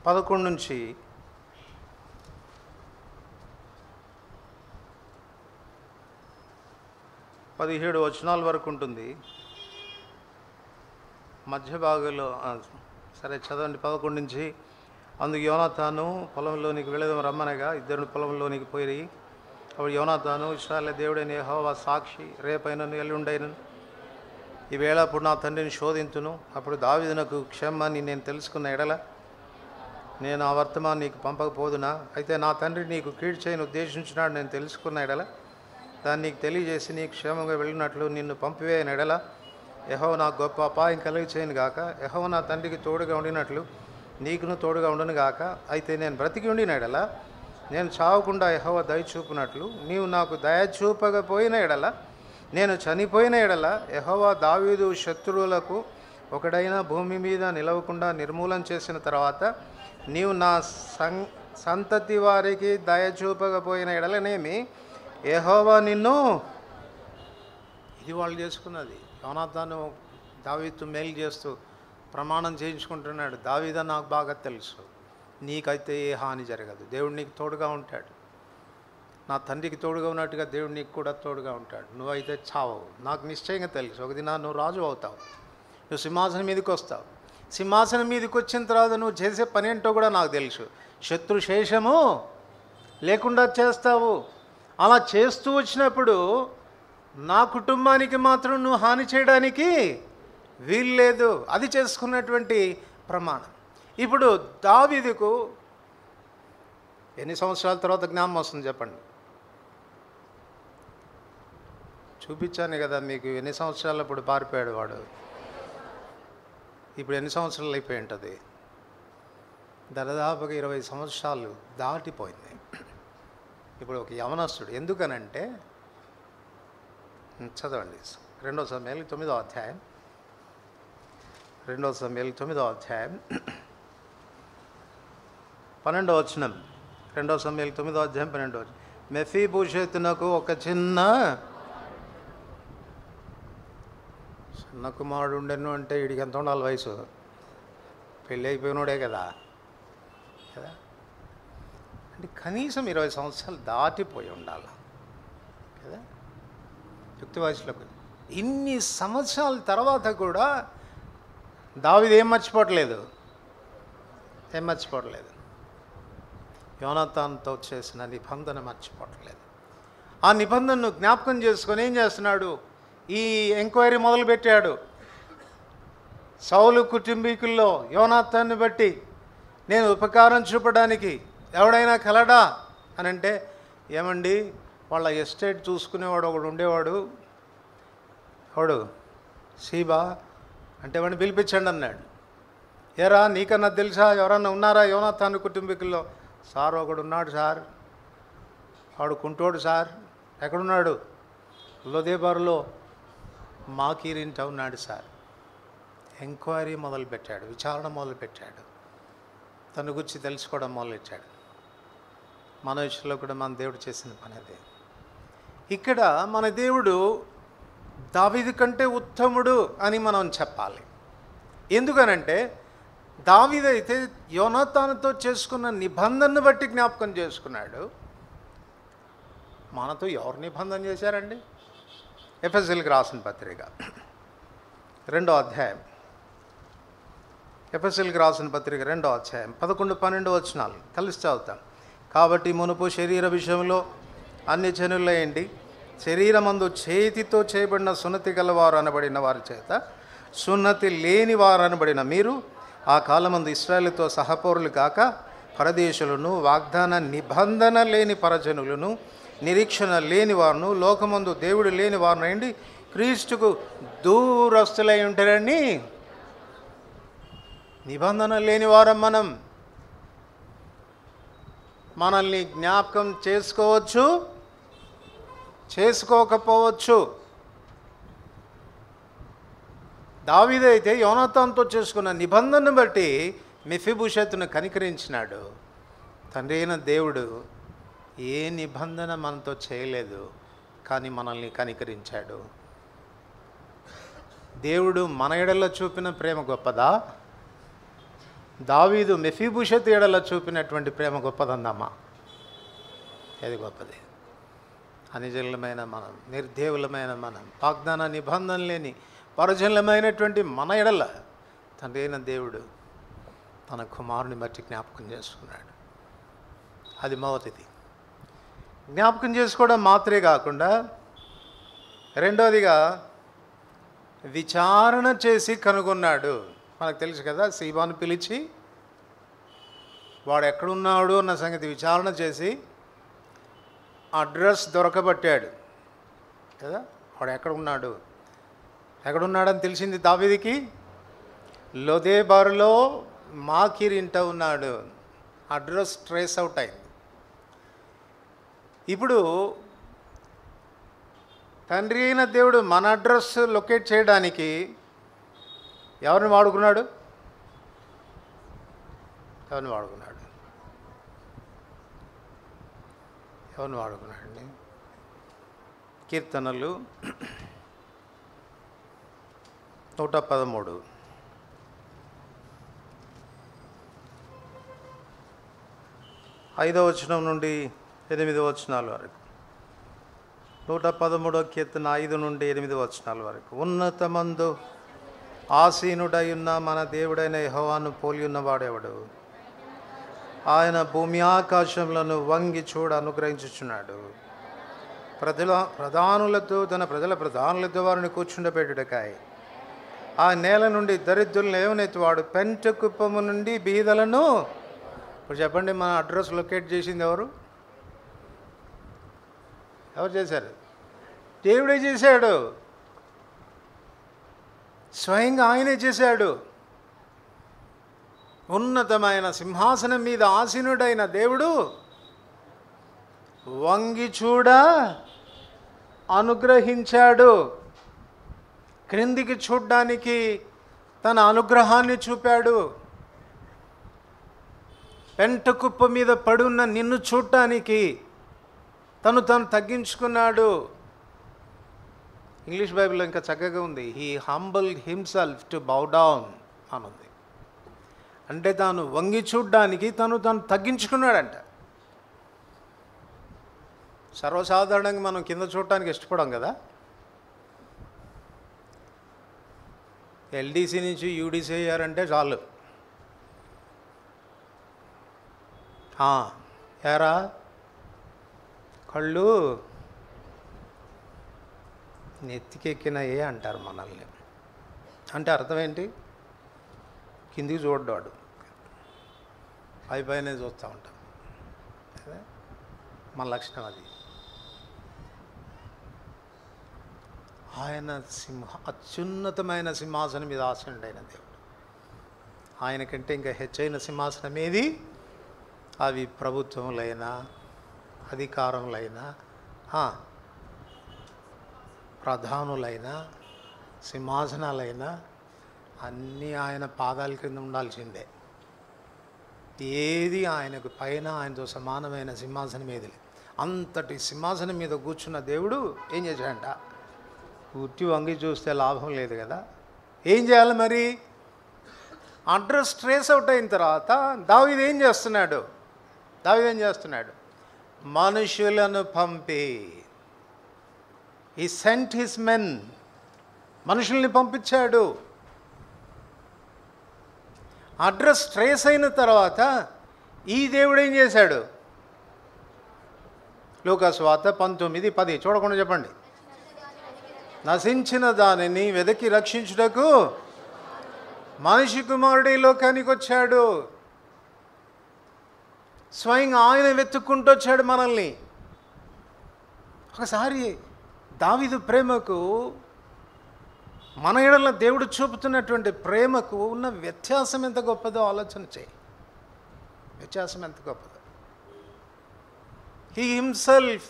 11 నుంచి 17 వచనాల వరకు ఉంటుంది. మధ్య భాగంలో సరే చదవండి. 11 నుంచి. అందుకు యోనాతాను పొలంలోనికి వెళ్ళేదాం రమ్మనగా ఇద్దరు పొలంలోనికి పోయి, అప్పుడు యోనాతాను, ఇశ్రాయేలు దేవుడైన యెహోవా సాక్షి, రేపైనను ఎల్లుండైనను ఈవేళ అప్పుడు నా తండ్రిని శోధింతును. అప్పుడు దావీదునకు క్షేమాన్ని నేను తెలుసుకున్న ఎడల నేను ఆ వర్తమాన్ని నీకు పంపకపోదునా? అయితే నా తండ్రి నీకు కీడు చేయని ఉద్దేశించినాడు నేను తెలుసుకున్న ఎడల దాన్ని నీకు తెలియజేసి నీకు క్షేమంగా వెళ్ళినట్లు నిన్ను పంపివేయని ఎడల యెహోవా నాకు గొప్ప అపాయం కలిగి చేయను గాక. యెహోవా నా తండ్రికి తోడుగా ఉండినట్లు నీకును తోడుగా ఉండను గాక. అయితే నేను బ్రతికి ఉండిన ఎడల నేను చావకుండా యెహోవా దయ చూపునట్లు నీవు నాకు దయ చూపకపోయిన ఎడల నేను చనిపోయిన ఎడల యెహోవా దావీదు శత్రువులకు ఒకడైనా భూమి మీద నిలవకుండా నిర్మూలన చేసిన తర్వాత నీవు నా సంతతి వారికి దయ చూపకపోయిన ఎడలనేమి యెహోవా నిన్ను. ఇది వాళ్ళు చేసుకున్నది. యోనాతాను దావీదు మేలు చేస్తూ ప్రమాణం చేయించుకుంటున్నాడు. దావీదా నాకు బాగా తెలుసు, నీకైతే ఏ హాని జరగదు, దేవుడు నీకు తోడుగా ఉంటాడు, నా తండ్రికి తోడుగా ఉన్నట్టుగా దేవుడు నీకు కూడా తోడుగా ఉంటాడు, నువ్వైతే చావవు, నాకు నిశ్చయంగా తెలుసు. ఒక దిన నువ్వు రాజు అవుతావు, నువ్వు సింహాసనం మీదకి వస్తావు, సింహాసనం మీదకి వచ్చిన తర్వాత నువ్వు చేసే పని ఏంటో కూడా నాకు తెలుసు, శత్రు శేషము లేకుండా చేస్తావు. అలా చేస్తూ వచ్చినప్పుడు నా కుటుంబానికి మాత్రం నువ్వు హాని చేయడానికి వీలు లేదు. అది చేసుకున్నటువంటి ప్రమాణం. ఇప్పుడు దావీదుకు ఎన్ని సంవత్సరాల తర్వాత జ్ఞాపకం వస్తుంది చెప్పండి? చూపించాను కదా మీకు, ఎన్ని సంవత్సరాలు ఇప్పుడు పారిపోయాడు వాడు. ఇప్పుడు ఎన్ని సంవత్సరాలు అయిపోయి ఉంటుంది? దాదాపుగా 20 సంవత్సరాలు దాటిపోయింది. ఇప్పుడు ఒక యవనస్తుడు. ఎందుకనంటే చదవండి 2 సమయాలు 9వ అధ్యాయం 2 సమయాలు 9వ అధ్యాయం 12వ వచనం. 2 సమయాలు 9వ అధ్యాయం 12వ వచనం. మెఫీబోషెతునకు ఒక చిన్న కుమారుడు ఉండెను. అంటే వీడికి ఎంత ఉండాలి వయసు? పెళ్ళి అయిపోయినోడే కదా కదా అంటే కనీసం 20 సంవత్సరాలు దాటిపోయి ఉండాలి కదా యుక్త వయసులోకి. ఇన్ని సంవత్సరాల తర్వాత కూడా దావీదు ఏం మర్చిపోవట్లేదు. యోనాతానుతో చేసిన నిబంధన మర్చిపోవట్లేదు. ఆ నిబంధనను జ్ఞాపకం చేసుకొని ఏం చేస్తున్నాడు? ఈ ఎంక్వైరీ మొదలుపెట్టాడు. సౌలు కుటుంబీకుల్లో యోనాతాన్ని బట్టి నేను ఉపకారం చూపడానికి ఎవడైనా కలడా అని అంటే, ఏమండి వాళ్ళ ఎస్టేట్ చూసుకునేవాడు ఒకడు ఉండేవాడు, వాడు సీబా అంటే వాడిని పిలిపించండి అన్నాడు. ఏరా నీకన్నా తెలుసా, ఎవరన్నా ఉన్నారా యోనాతాను కుటుంబీకుల్లో? సార్ ఒకడు ఉన్నాడు సార్, వాడు కుంటోడు సార్. ఎక్కడున్నాడు? లోదేబారులో మాకీరింట ఉన్నాడు సార్. ఎంక్వైరీ మొదలుపెట్టాడు, విచారణ మొదలుపెట్టాడు, తన గురించి తెలుసుకోవడం మొదలెట్టాడు. మన విషయంలో కూడా మన దేవుడు చేసిన పని అదే. ఇక్కడ మన దేవుడు దావీదు కంటే ఉత్తముడు అని మనం చెప్పాలి. ఎందుకనంటే దావీదు అయితే యోనాతానుతో చేసుకున్న నిబంధనను బట్టి జ్ఞాపకం చేసుకున్నాడు. మనతో ఎవరు నిబంధన చేశారండి? ఎఫెసీయులకు రాసిన పత్రిక 2వ అధ్యాయం. ఎఫెసీయులకు రాసిన పత్రిక 2వ అధ్యాయం 11-12 వచనాలు కలిసి చదువుతాం. కాబట్టి మునుపు శరీర విషయంలో అన్ని జనులయండి, శరీరమందు చేతితో చేయబడిన సున్నతి గలవారు అనబడిన వారి చేత సున్నతి లేని వారు అనబడిన మీరు ఆ కాలమందు ఇశ్రాయేలుతో సహపౌరులు కాక పరదేశులను, వాగ్దాన నిబంధన లేని పరజనులను, నిరీక్షణ లేని వారును, లోకమందు దేవుడు లేని వారునండి క్రీస్తుకు దూరస్తులై ఉంటారని. నిబంధన లేని వారం మనం. మనల్ని జ్ఞాపకం చేసుకోవచ్చు, చేసుకోకపోవచ్చు. దావీదైతే యోనాతానుతో చేసుకున్న నిబంధనను బట్టి మెఫీబోషెతును కనికరించినాడు. తండ్రి అయిన దేవుడు ఏ నిబంధన మనతో చేయలేదు, కానీ మనల్ని కనికరించాడు. దేవుడు మన ఎడల చూపిన ప్రేమ గొప్పదా? దావీదు మెఫీబోషెతు ఎడల చూపినటువంటి ప్రేమ గొప్పదందమ్మా. అది గొప్పది. అనిజలమైన మనం, నిర్దేవులమైన మనం, వాగ్దాన నిబంధన లేని పరజనులమైనటువంటి మన ఎడల తండ్రి అయిన దేవుడు తన కుమారుని బట్టి జ్ఞాపకం చేసుకున్నాడు. అది మొదటిది. జ్ఞాపకం చేసుకోవడం మాత్రమే కాకుండా రెండోదిగా విచారణ చేసి కనుగొన్నాడు. మనకు తెలుసు కదా, సీబాను పిలిచి వాడు ఎక్కడున్నాడు అన్న సంగతి విచారణ చేసి అడ్రస్ దొరకబట్టాడు కదా. వాడు ఎక్కడున్నాడని తెలిసింది దావీదుకి. లోదేబారులో మాకీర్ ఇంట ఉన్నాడు. అడ్రస్ ట్రేస్ అవుట్ అయింది. ఇప్పుడు తండ్రి అయిన దేవుడు మన అడ్రస్ లొకేట్ చేయడానికి ఎవరిని వాడుకున్నాడు? వాడుకున్నాడండి? కీర్తనలు 113 5వ వచనం నుండి 8వ వచనాల వరకు. 113వ కీర్తన 5 నుండి 8 వచనాల వరకు. ఉన్నతమందు ఆసీనుడై ఉన్న మన దేవుడైన యెహోవాను పోలి ఉన్నవాడెవడు? ఆయన భూమి ఆకాశములను వంగి చూడ అనుగ్రహించుచున్నాడు. తన ప్రజల ప్రధానులతో వారిని కూర్చుండబెట్టుటకాయ ఆ నేల నుండి దరిద్రులను లేవనెత్తువాడు. పెంట కుప్పము నుండి బీదలను. ఇప్పుడు చెప్పండి, మన అడ్రస్ లొకేట్ చేసింది ఎవరు చేశారు? దేవుడే చేశాడు. స్వయంగా ఆయనే చేశాడు. ఉన్నతమైన సింహాసనం మీద ఆసీనుడైన దేవుడు వంగి చూడ అనుగ్రహించాడు. క్రిందికి చూడ్డానికి తన అనుగ్రహాన్ని చూపాడు. పెంట కుప్ప మీద పడున్న నిన్ను చూడటానికి తను తగ్గించుకున్నాడు. ఇంగ్లీష్ బైబిల్లో ఇంకా చక్కగా ఉంది, he humbled himself to bow down అనుంది. అంటే తాను వంగి చూడ్డానికి తను తగ్గించుకున్నాడంట. సర్వసాధారణంగా మనం కింద చూడటానికి ఇష్టపడం కదా. ఎల్డీసీ నుంచి యూడీసీ అయ్యారంటే చాలు. ఏరా కళ్ళు నెత్తికెక్కినాయే అంటారు మనల్ని. అంటే అర్థం ఏంటి? కిందికి చూడ్డాడు, పైనే చూస్తూ ఉంటాం. మన లక్షణం అది. ఆయన అత్యున్నతమైన సింహాసనం మీద ఆసనుడైన దేవుడు. ఆయన కంటే ఇంకా హెచ్చైన సింహాసనం ఏది? అవి ప్రభుత్వములైనా, అధికారములైనా, ప్రధానులైనా, సింహాసనాలైనా అన్నీ ఆయన పాదాల కింద ఉండాల్సిందే. ఏది ఆయనకు పైన ఆయనతో సమానమైన సింహాసనం ఏది. అంతటి సింహాసనం మీద కూర్చున్న దేవుడు ఏం చేశాడంట? ఉట్టి వంగి చూస్తే లాభం లేదు కదా. ఏం చేయాలి మరి? అడ్రస్ ట్రేస్ అవుట్ అయిన తర్వాత దావీదు ఏం చేస్తున్నాడు? మనుషులను పంపి, he sent his men, మనుషుల్ని పంపించాడు. అడ్రస్ ట్రేస్ అయిన తర్వాత ఈ దేవుడు ఏం చేశాడు? లూకాసు వార్త 19:10 చూడకుండా చెప్పండి. నశించిన దానిని వెదకి రక్షించుటకు మనిషి కుమారుడు ఈ లోకానికి వచ్చాడు. స్వయంగా ఆయన వెతుక్కుంటూ వచ్చాడు మనల్ని. ఒకసారి దావీదు ప్రేమకు, మన ఎడల దేవుడు చూపుతున్నటువంటి ప్రేమకు ఉన్న వ్యత్యాసం ఎంత గొప్పదో ఆలోచన చేయి. వ్యత్యాసం ఎంత గొప్పదో. హీ హిమ్సెల్ఫ్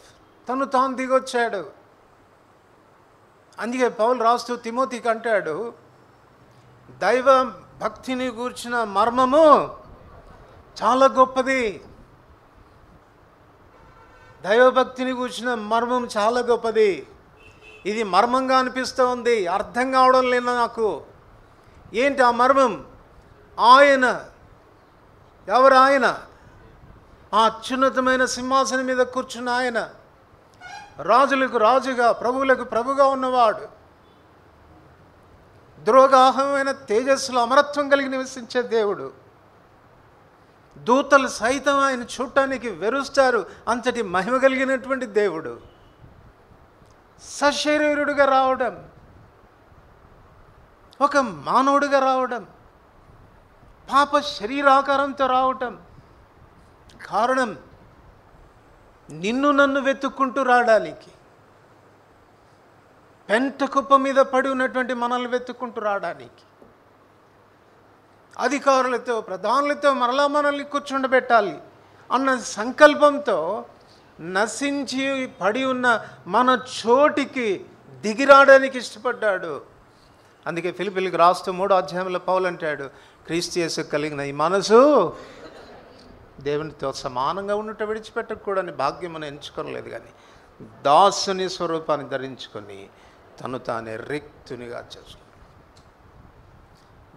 తను తాను దిగొచ్చాడు. అందుకే పౌలు రాస్తూ తిమోతికి అంటాడు, దైవ భక్తిని గూర్చిన మర్మము చాలా గొప్పది. దైవభక్తిని గూర్చిన మర్మం చాలా గొప్పది. ఇది మర్మంగా అనిపిస్తూ ఉంది, అర్థం కావడం లేదు నాకు. ఏంటి ఆ మర్మం? ఆయన ఎవరు? ఆయన ఆ అత్యున్నతమైన సింహాసనం మీద కూర్చున్న ఆయన, రాజులకు రాజుగా ప్రభువులకు ప్రభుగా ఉన్నవాడు, ద్రోగాహమైన తేజస్సులో అమరత్వం కలిగి నివసించే దేవుడు. దూతలు సైతం ఆయన చూడటానికి వెరుస్తారు, అంతటి మహిమ కలిగినటువంటి దేవుడు సశరీరుడుగా రావడం, ఒక మానవుడిగా రావడం, పాప శరీరాకారంతో రావటం. కారణం నిన్ను నన్ను వెతుక్కుంటూ రావడానికి, పెంట కుప్ప మీద పడి ఉన్నటువంటి మనల్ని వెతుక్కుంటూ రావడానికి, అధికారులతో ప్రధానులతో మరలా మనల్ని కూర్చుండబెట్టాలి అన్న సంకల్పంతో నశించి పడి ఉన్న మన చోటికి దిగిరాడానికి ఇష్టపడ్డాడు. అందుకే ఫిలిప్పీయులకు రాస్తూ 3వ అధ్యాయంలో పౌలు అంటాడు, క్రీస్తు యేసుకు కలిగిన ఈ మనసు దేవునితో సమానంగా ఉన్నట్టు విడిచిపెట్టకూడని భాగ్యం మనం ఎంచుకోలేదు, కానీ దాసుని స్వరూపాన్ని ధరించుకొని తను తానే రిక్తునిగా చేసుకున్నాడు.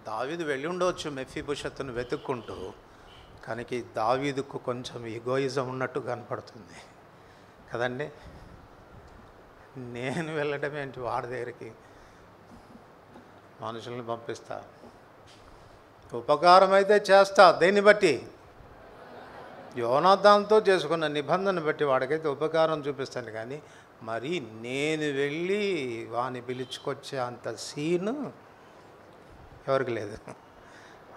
దావీదు వెళ్ళి ఉండవచ్చు మెఫీబోషెతును వెతుక్కుంటూ, కానీ దావీదుకు కొంచెం ఈగోయిజం ఉన్నట్టు కనపడుతుంది కదండి. నేను వెళ్ళడం ఏంటి వాడి దగ్గరికి, మనుషుల్ని పంపిస్తా, ఉపకారం అయితే చేస్తా, దేన్ని బట్టి? యోనాతానుతో చేసుకున్న నిబంధన బట్టి వాడికైతే ఉపకారం చూపిస్తాను, కానీ మరి నేను వెళ్ళి వాని పిలుచుకొచ్చే అంత సీను ఎవరికి లేదు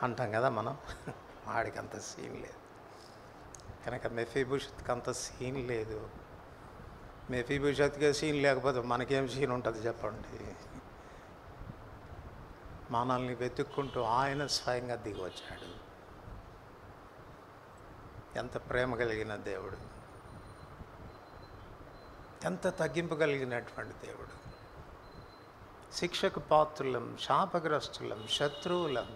అంటాం కదా మనం. వాడికి అంత సీన్ లేదు కనుక మెఫీబోషెత్కి అంత సీన్ లేదు. మెఫీబోషెత్కే సీన్ లేకపోతే మనకేం సీన్ ఉంటుంది చెప్పండి. మనల్ని వెతుక్కుంటూ ఆయన స్వయంగా దిగి వచ్చాడు. ఎంత ప్రేమ కలిగిన దేవుడు, ఎంత తగ్గింపు కలిగినటువంటి దేవుడు. శిక్షకు పాత్రులం, శాపగ్రస్తులం, శత్రువులం,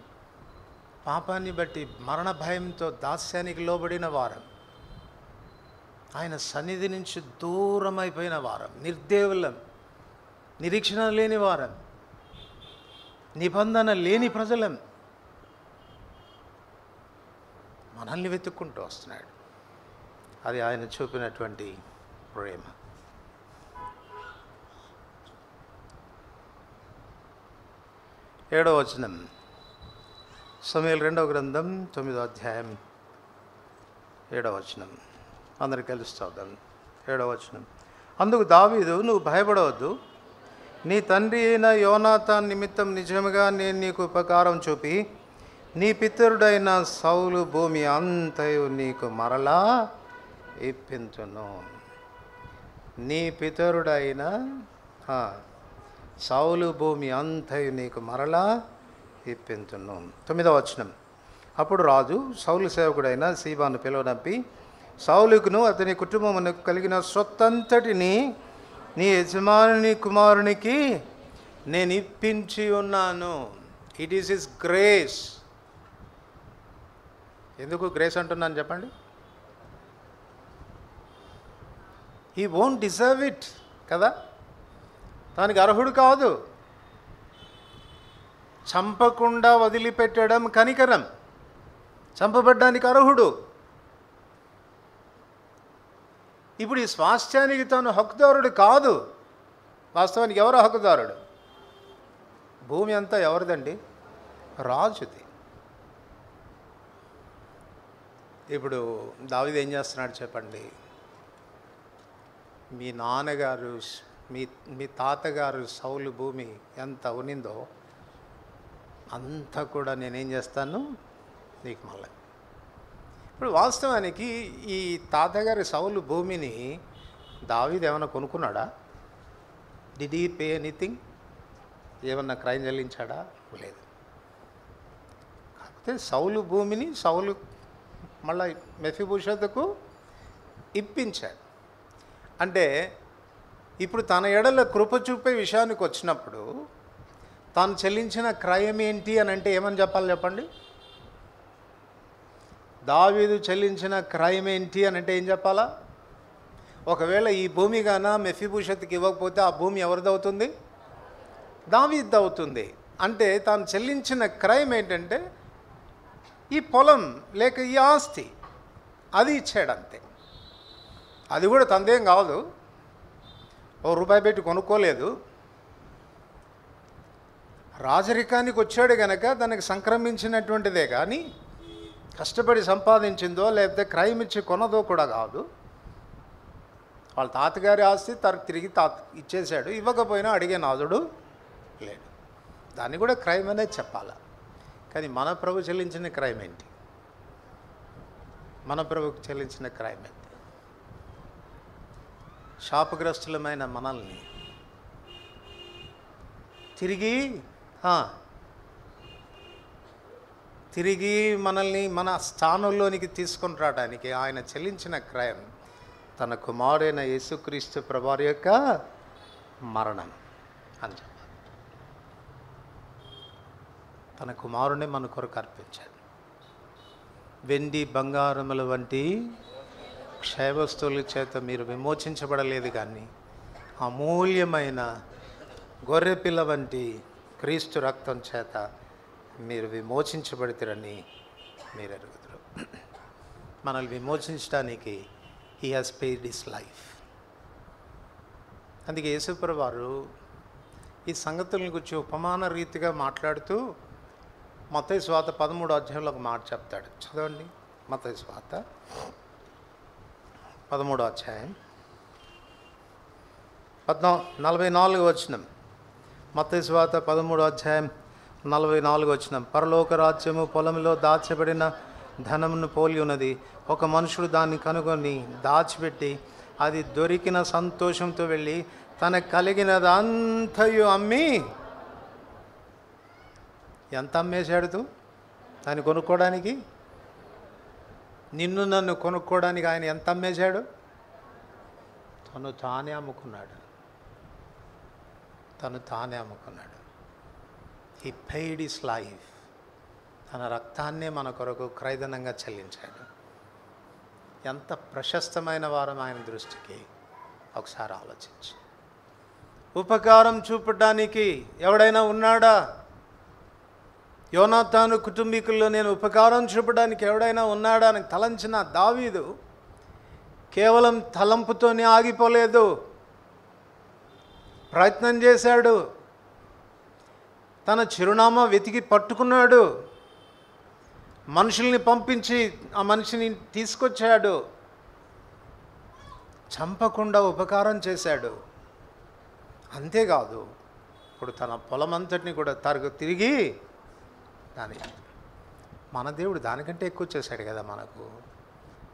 పాపాన్ని బట్టి మరణ భయంతో దాస్యానికి లోబడిన వారం, ఆయన సన్నిధి నుంచి దూరం అయిపోయిన వారం, నిర్దేవులం, నిరీక్షణ లేని వారం, నిబంధన లేని ప్రజలం, మనల్ని వెతుక్కుంటూ వస్తున్నాడు. అది ఆయన చూపినటువంటి ప్రేమ. ఏడవ వచనం, సమూయేలు 2వ గ్రంథం 9వ అధ్యాయం 7వ వచనం. అందరికి కలిసి చదువుదాం. 7వ వచనం, అందుకు దావీదు, నువ్వు భయపడవద్దు, నీ తండ్రి అయిన యోనాతాను నిమిత్తం నిజముగా నేను నీకు ఉపకారం చూపి నీ పితరుడైన సౌలు భూమి అంతయు నీకు మరలా ఇప్పించును. నీ పితరుడైన సౌలు భూమి అంతయు నీకు మరలా ఇప్పించును. 9వ వచనం, అప్పుడు రాజు సౌలు సేవకుడైన సీబాను పిలువనంపి సౌలుకును అతని కుటుంబమునకు కలిగిన సొత్తంతటిని నీ యజమానుని కుమారునికి నేను ఇప్పించి ఉన్నాను. It is his grace. ఎందుకు గ్రేస్ అంటున్నాను చెప్పండి? హీ వోంట్ డిజర్వ్ ఇట్ కదా, దానికి అర్హుడు కాదు. చంపకుండా వదిలిపెట్టడం కనికరం, చంపబడ్డానికి అర్హుడు. ఇప్పుడు ఈ స్వాస్థ్యానికి తాను హక్కుదారుడు కాదు. వాస్తవానికి ఎవరు హక్కుదారుడు? భూమి అంతా ఎవరిదండి? రాజుది. ఇప్పుడు దావీదు ఏం చేస్తున్నాడు చెప్పండి? మీ నాన్నగారు మీ తాతగారు సౌలు భూమి ఎంత ఉనిందో అంతా కూడా నేనేం చేస్తాను నీకు మళ్ళీ. ఇప్పుడు వాస్తవానికి ఈ తాతగారి సౌలు భూమిని దావీదు ఏమైనా కొనుక్కున్నాడా? Did he pay anything? ఏమన్నా క్రైమ్ చెల్లించాడా? లేదు. కాకపోతే సౌలు భూమిని సౌలు మళ్ళీ మెఫీబోషెతుకు ఇప్పించాడు. అంటే ఇప్పుడు తన ఎడల కృప చూపే విషయానికి వచ్చినప్పుడు తాను చెల్లించిన క్రయం ఏంటి అని అంటే ఏమని చెప్పాలి చెప్పండి? దావీదు చెల్లించిన క్రయం ఏంటి అని అంటే ఏం చెప్పాలా? ఒకవేళ ఈ భూమి గాన మెఫీబోషెతుకి ఇవ్వకపోతే ఆ భూమి ఎవరిదవుతుంది? దావీదు అవుతుంది. అంటే తాను చెల్లించిన క్రయం ఏంటంటే ఈ పొలం లేక ఈ ఆస్తి అది ఇచ్చాడు అంతే. అది కూడా తందేం కాదు, ₹1 పెట్టి కొనుక్కోలేదు. రాజరికానికి వచ్చాడు కనుక దానికి సంక్రమించినటువంటిదే కానీ కష్టపడి సంపాదించిందో లేకపోతే క్రయం ఇచ్చి కొనదో కూడా కాదు. వాళ్ళ తాతగారి ఆస్తి తిరిగి ఇచ్చేశాడు. ఇవ్వకపోయినా అడిగే నాదుడు లేడు. దాన్ని కూడా క్రైమ్ అనేది చెప్పాలి. కానీ మన ప్రభు చెల్లించిన క్రైమ్ ఏంటి? మన ప్రభుకు చెల్లించిన క్రైమ్ ఏంటి? శాపగ్రస్తులమైన మనల్ని తిరిగి మనల్ని మన స్థానంలోనికి తీసుకొని రావడానికి ఆయన చెల్లించిన క్రయం తన కుమారుడైన యేసుక్రీస్తు ప్రభువారి యొక్క మరణం అని చెప్పాలి. తన కుమారుని మన కొరకు అర్పించాడు. వెండి బంగారముల వంటి క్షయవస్తువుల చేత మీరు విమోచించబడలేదు, కానీ అమూల్యమైన గొర్రెపిల్ల వంటి క్రీస్తు రక్తం చేత మీరు విమోచించబడతారని మీరు ఎరుగుతారు. మనల్ని విమోచించడానికి he has paid his life. అందుకే యేసుప్రభువు వారు ఈ సంగతులను గురించి ఉపమాన రీతిగా మాట్లాడుతూ మత్తయి సువార్త 13వ అధ్యాయంలో ఒక మాట చెప్తాడు. చదవండి. మత్తయి సువార్త 13వ అధ్యాయం 44వ వచనం. మత్తయి సువార్త 13వ అధ్యాయం 44వ వచనం. పరలోక రాజ్యము పొలంలో దాచబడిన ధనమును పోలి ఉన్నది. ఒక మనుషుడు దాన్ని కనుగొని దాచిపెట్టి అది దొరికిన సంతోషంతో వెళ్ళి తనకు కలిగినదంతయు అమ్మి. ఎంత అమ్మేశాడు దాన్ని కొనుక్కోవడానికి? నిన్ను నన్ను కొనుక్కోవడానికి ఆయన ఎంత అమ్మేశాడు? తను తానే అమ్ముకున్నాడు. He paid his life. తన రక్తాన్నే మన కొరకు క్రయధనంగా చెల్లించాడు. ఎంత ప్రశస్తమైన వారం ఆయన దృష్టికి ఒకసారి ఆలోచించు. ఉపకారం చూపడానికి ఎవడైనా ఉన్నాడా? యోనాతాను కుటుంబీకుల్లో నేను ఉపకారం చూపడానికి ఎవడైనా ఉన్నాడా అని తలంచిన దావీదు కేవలం తలంపుతోనే ఆగిపోలేదు, ప్రయత్నం చేశాడు. తన చిరునామా వెతికి పట్టుకున్నాడు. మనుషుల్ని పంపించి ఆ మనిషిని తీసుకొచ్చాడు. చంపకుండా ఉపకారం చేశాడు. అంతేకాదు, ఇప్పుడు తన పొలం అంతటిని కూడా తిరిగి మన దేవుడు దానికంటే ఎక్కువ చేశాడు కదా మనకు.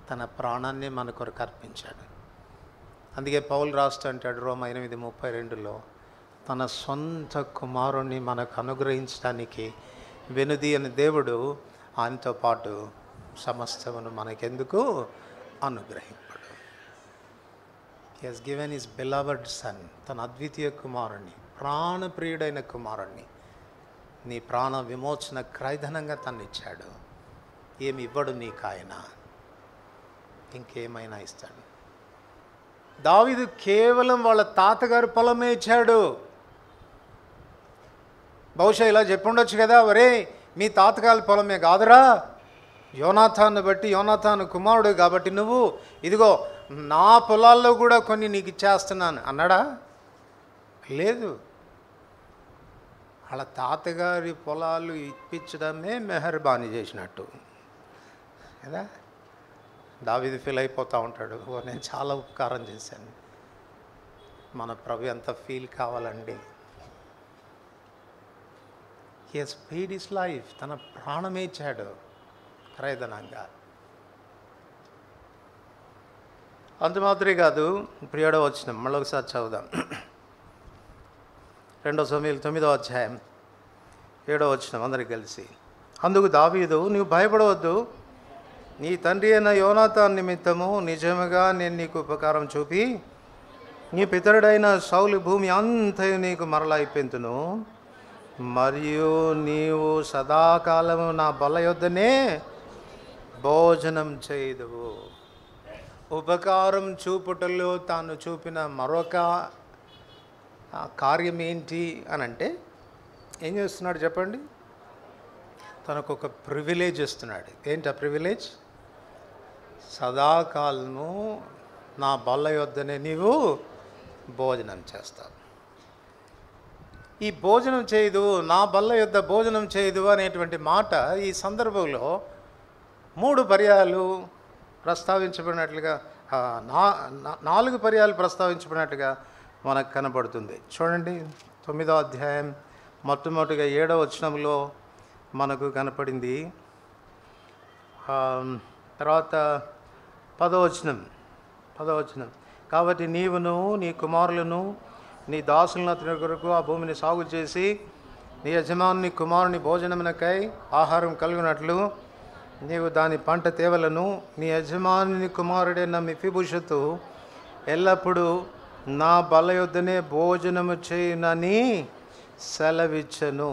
తన ప్రాణాన్ని మన కొరకు అర్పించాడు. అందుకే పౌలు రాస్తూ అంటాడు రోమా 8:32లో, తన సొంత కుమారుణ్ణి మనకు అనుగ్రహించడానికి వెనుది అని దేవుడు ఆయనతో పాటు సమస్తమును మనకెందుకు అనుగ్రహింపడు. He has given his beloved son, తన అద్వితీయ కుమారుణ్ణి, ప్రాణప్రియుడైన కుమారుణ్ణి నీ ప్రాణ విమోచన క్రయధనంగా తన్నిచ్చాడు. ఏమి ఇవ్వడు నీకు ఆయన? ఇంకేమైనా ఇస్తాడు? దావీదు కేవలం వాళ్ళ తాతగారి పొలమే ఇచ్చాడు. బహుశా ఇలా చెప్పుండొచ్చు కదా, ఒరే మీ తాతగారి పొలమే కాదురా, యోనాతాను బట్టి, యోనాతాను కుమారుడు కాబట్టి నువ్వు ఇదిగో నా పొలాల్లో కూడా కొన్ని నీకు ఇచ్చేస్తున్నాను అన్నాడా? లేదు. వాళ్ళ తాతగారి పొలాలు ఇప్పించడమే మెహర్బానీ చేసినట్టు కదా. దావీదు ఫీల్ అయిపోతూ ఉంటాడు, నేను చాలా ఉపకారం చేశాను. మన ప్రభు ఎంత ఫీల్ కావాలండి. He has paid his life. తన ప్రాణమే ఇచ్చాడు క్రయధనంగా. అంత మాత్రమే కాదు, ఇప్పుడు 7వ వచనం మళ్ళీ ఒకసారి చదువుదాం. 2 సమూయేలు 9వ అధ్యాయం 7వ వచనం అందరికి కలిసి. అందుకు దావీదు, నీవు భయపడవద్దు, నీ తండ్రి అయిన యోనాతాను నిమిత్తము నిజముగా నేను నీకు ఉపకారం చూపి నీ పితరుడైన సౌలు భూమి అంతయు నీకు మరలా ఇప్పింతును, మరియు నీవు సదాకాలము నా బల్ల యొద్దనే భోజనం చేయుదువు. ఉపకారం చూపుటలో తాను చూపిన మరొక కార్యం ఏంటి అని అంటే, ఏం చేస్తున్నాడు చెప్పండి? తనకు ఒక ప్రివిలేజ్ ఇస్తున్నాడు. ఏంటి ఆ ప్రివిలేజ్? సదాకాలము నా బల్ల యొద్దనే నీవు భోజనం చేస్తావు. ఈ భోజనం చేయదు, నా బల్ల యొద్ద భోజనం చేయదు అనేటువంటి మాట ఈ సందర్భంలో 3 పర్యాలు ప్రస్తావించబడినట్లుగా, 4 పర్యాలు ప్రస్తావించబడినట్లుగా మనకు కనబడుతుంది. చూడండి, 9వ అధ్యాయం మొట్టమొదటిగా 7వ వచనంలో మనకు కనపడింది. తర్వాత 10వ వచనం, కాబట్టి నీవును నీ కుమారులను నీ దాసులను అతని కొరకు ఆ భూమిని సాగు చేసి నీ యజమాని కుమారుని భోజనమునకై ఆహారం కలుగునట్లు నీవు దాని పంట తేవలను. నీ యజమాని కుమారుడైన మెఫీబోషెతు ఎల్లప్పుడూ నా బల్ల యొద్దనే భోజనము చేయునని సెలవిచ్చను.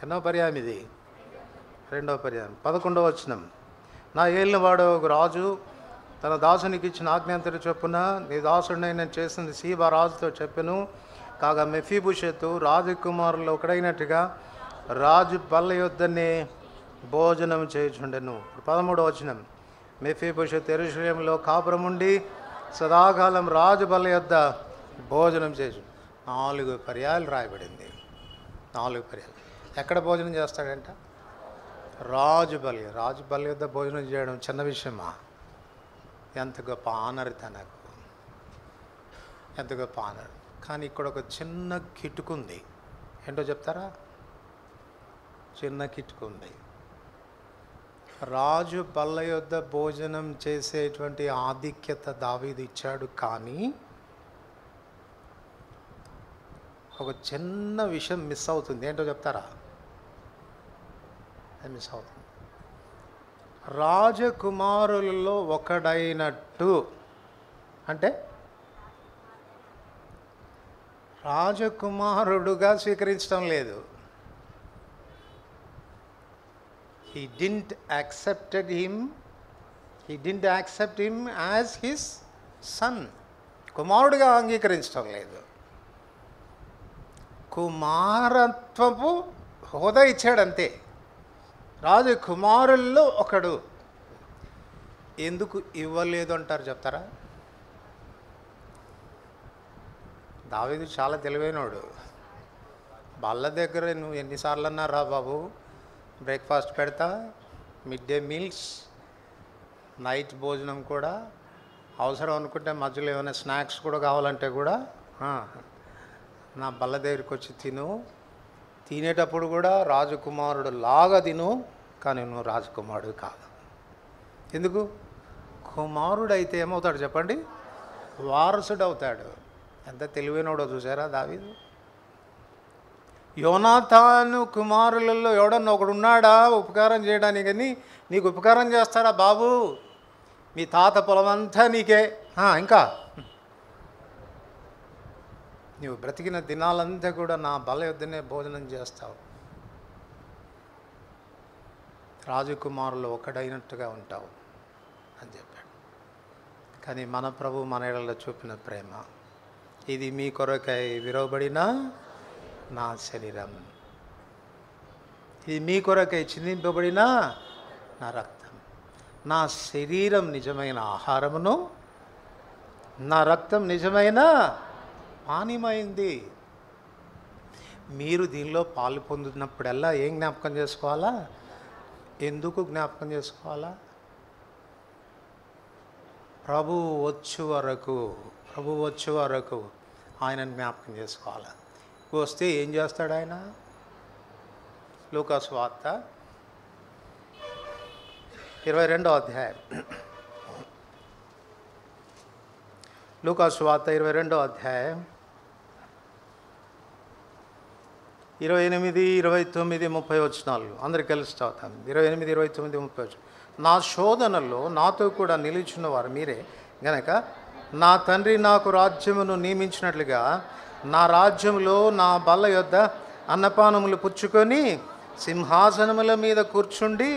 ఎన్నో పర్యాయం ఇది? 2వ పర్యాయం. 11వ వచనం, నా ఏలినవాడు ఒక రాజు తన దాసునికి ఇచ్చిన ఆజ్ఞాంతరి చొప్పున నీ దాసుడిని నేను చేసింది సీబా రాజుతో చెప్పెను. కాగా మెఫీబోషెతు రాజకుమారులు ఒకడైనట్టుగా రాజు బల్ల యొద్దనే భోజనం చేయుచుండెను. 13వ వచనం, మెఫీబోషెతు యెరూషలేములో కాపురముండి సదాకాలం రాజు బల్ల యొద్ద భోజనం చేసు. 4 పర్యాలు రాయబడింది. 4 పర్యాలు. ఎక్కడ భోజనం చేస్తాడంట? రాజు బల్ల యొద్ద భోజనం చేయడం చిన్న విషయమా? ఎంత గొప్ప ఆనర్ తనకు, ఎంత గొప్ప ఆనర్. కానీ ఇక్కడ ఒక చిన్న కిటుకుంది. ఏంటో చెప్తారా? చిన్న కిటుకుంది. రాజు బల్ల యొద్ద భోజనం చేసేటువంటి ఆధిక్యత దావీదు ఇచ్చాడు, కానీ ఒక చిన్న విషయం మిస్ అవుతుంది. ఏంటో చెప్తారా? అది మిస్ అవుతుంది. రాజకుమారులలో ఒకడైనట్టు అంటే రాజకుమారుడుగా స్వీకరించడం లేదు. He didn't accept him as his son. కుమారుడుగా అంగీకరించడం లేదు. కుమారత్వపు హోదా ఇచ్చాడంతే. రాజు కుమారుల్లో ఒకడు. ఎందుకు ఇవ్వలేదు అంటారు చెప్తారా? దావీదు చాలా తెలివైనోడు. బల్ల దగ్గర నువ్వు ఎన్నిసార్లు అన్నారా బాబు, బ్రేక్ఫాస్ట్ పెడతా, మిడ్ డే మీల్స్, నైట్ భోజనం కూడా, అవసరం అనుకుంటే మధ్యలో ఏమైనా స్నాక్స్ కూడా కావాలంటే కూడా నా బల్ల దగ్గరికి వచ్చి తిను. తినేటప్పుడు కూడా రాజకుమారుడు లాగా తిను, కానీ నువ్వు రాజకుమారుడు కాదు. ఎందుకు? కుమారుడు అయితే ఏమవుతాడు చెప్పండి? వారసుడు అవుతాడు. ఎంత తెలివైనోడో చూసారా దావీదు. యోనాతాను కుమారులలో ఎవడన్నా ఒకడు ఉన్నాడా ఉపకారం చేయడానికి? కానీ నీకు ఉపకారం చేస్తాడా బాబు? మీ తాత పొలమంతా నీకే, ఇంకా నీవు బ్రతికిన దినాలంతా కూడా నా బల్ల యొద్దనే భోజనం చేస్తావు. రాజకుమారులు ఒకడైనట్టుగా ఉంటావు అని చెప్పాడు. కానీ మన ప్రభు మన ఎడల చూపిన ప్రేమ, ఇది మీ కొరకై విరవబడిన నా శరీరం, ఇది మీ కొరకై చిందింపబడిన నా రక్తం. నా శరీరం నిజమైన ఆహారమును, నా రక్తం నిజమైన పానీయమైంది. మీరు దీనిలో పాలు పొందుతున్నప్పుడల్లా ఏం జ్ఞాపకం చేసుకోవాలా? ఎందుకు జ్ఞాపకం చేసుకోవాలా? ప్రభువు వచ్చే వరకు ఆయనను జ్ఞాపకం చేసుకోవాలి. వస్తే ఏం చేస్తాడు ఆయన? లూకా సువార్త 22వ అధ్యాయం, లూకా సువార్త 22వ అధ్యాయం 28, 29, 30 వచనాలు అందరికి కలిసి చదువుతాను. 28, 29, 30 వచనం. నా శోధనలో నాతో కూడా నిలిచిన వారు మీరే గనక నా తండ్రి నాకు రాజ్యమును నియమించినట్లుగా నా రాజ్యములో నా బల్ల యొద్ద అన్నపానములు పుచ్చుకొని సింహాసనముల మీద కూర్చుండి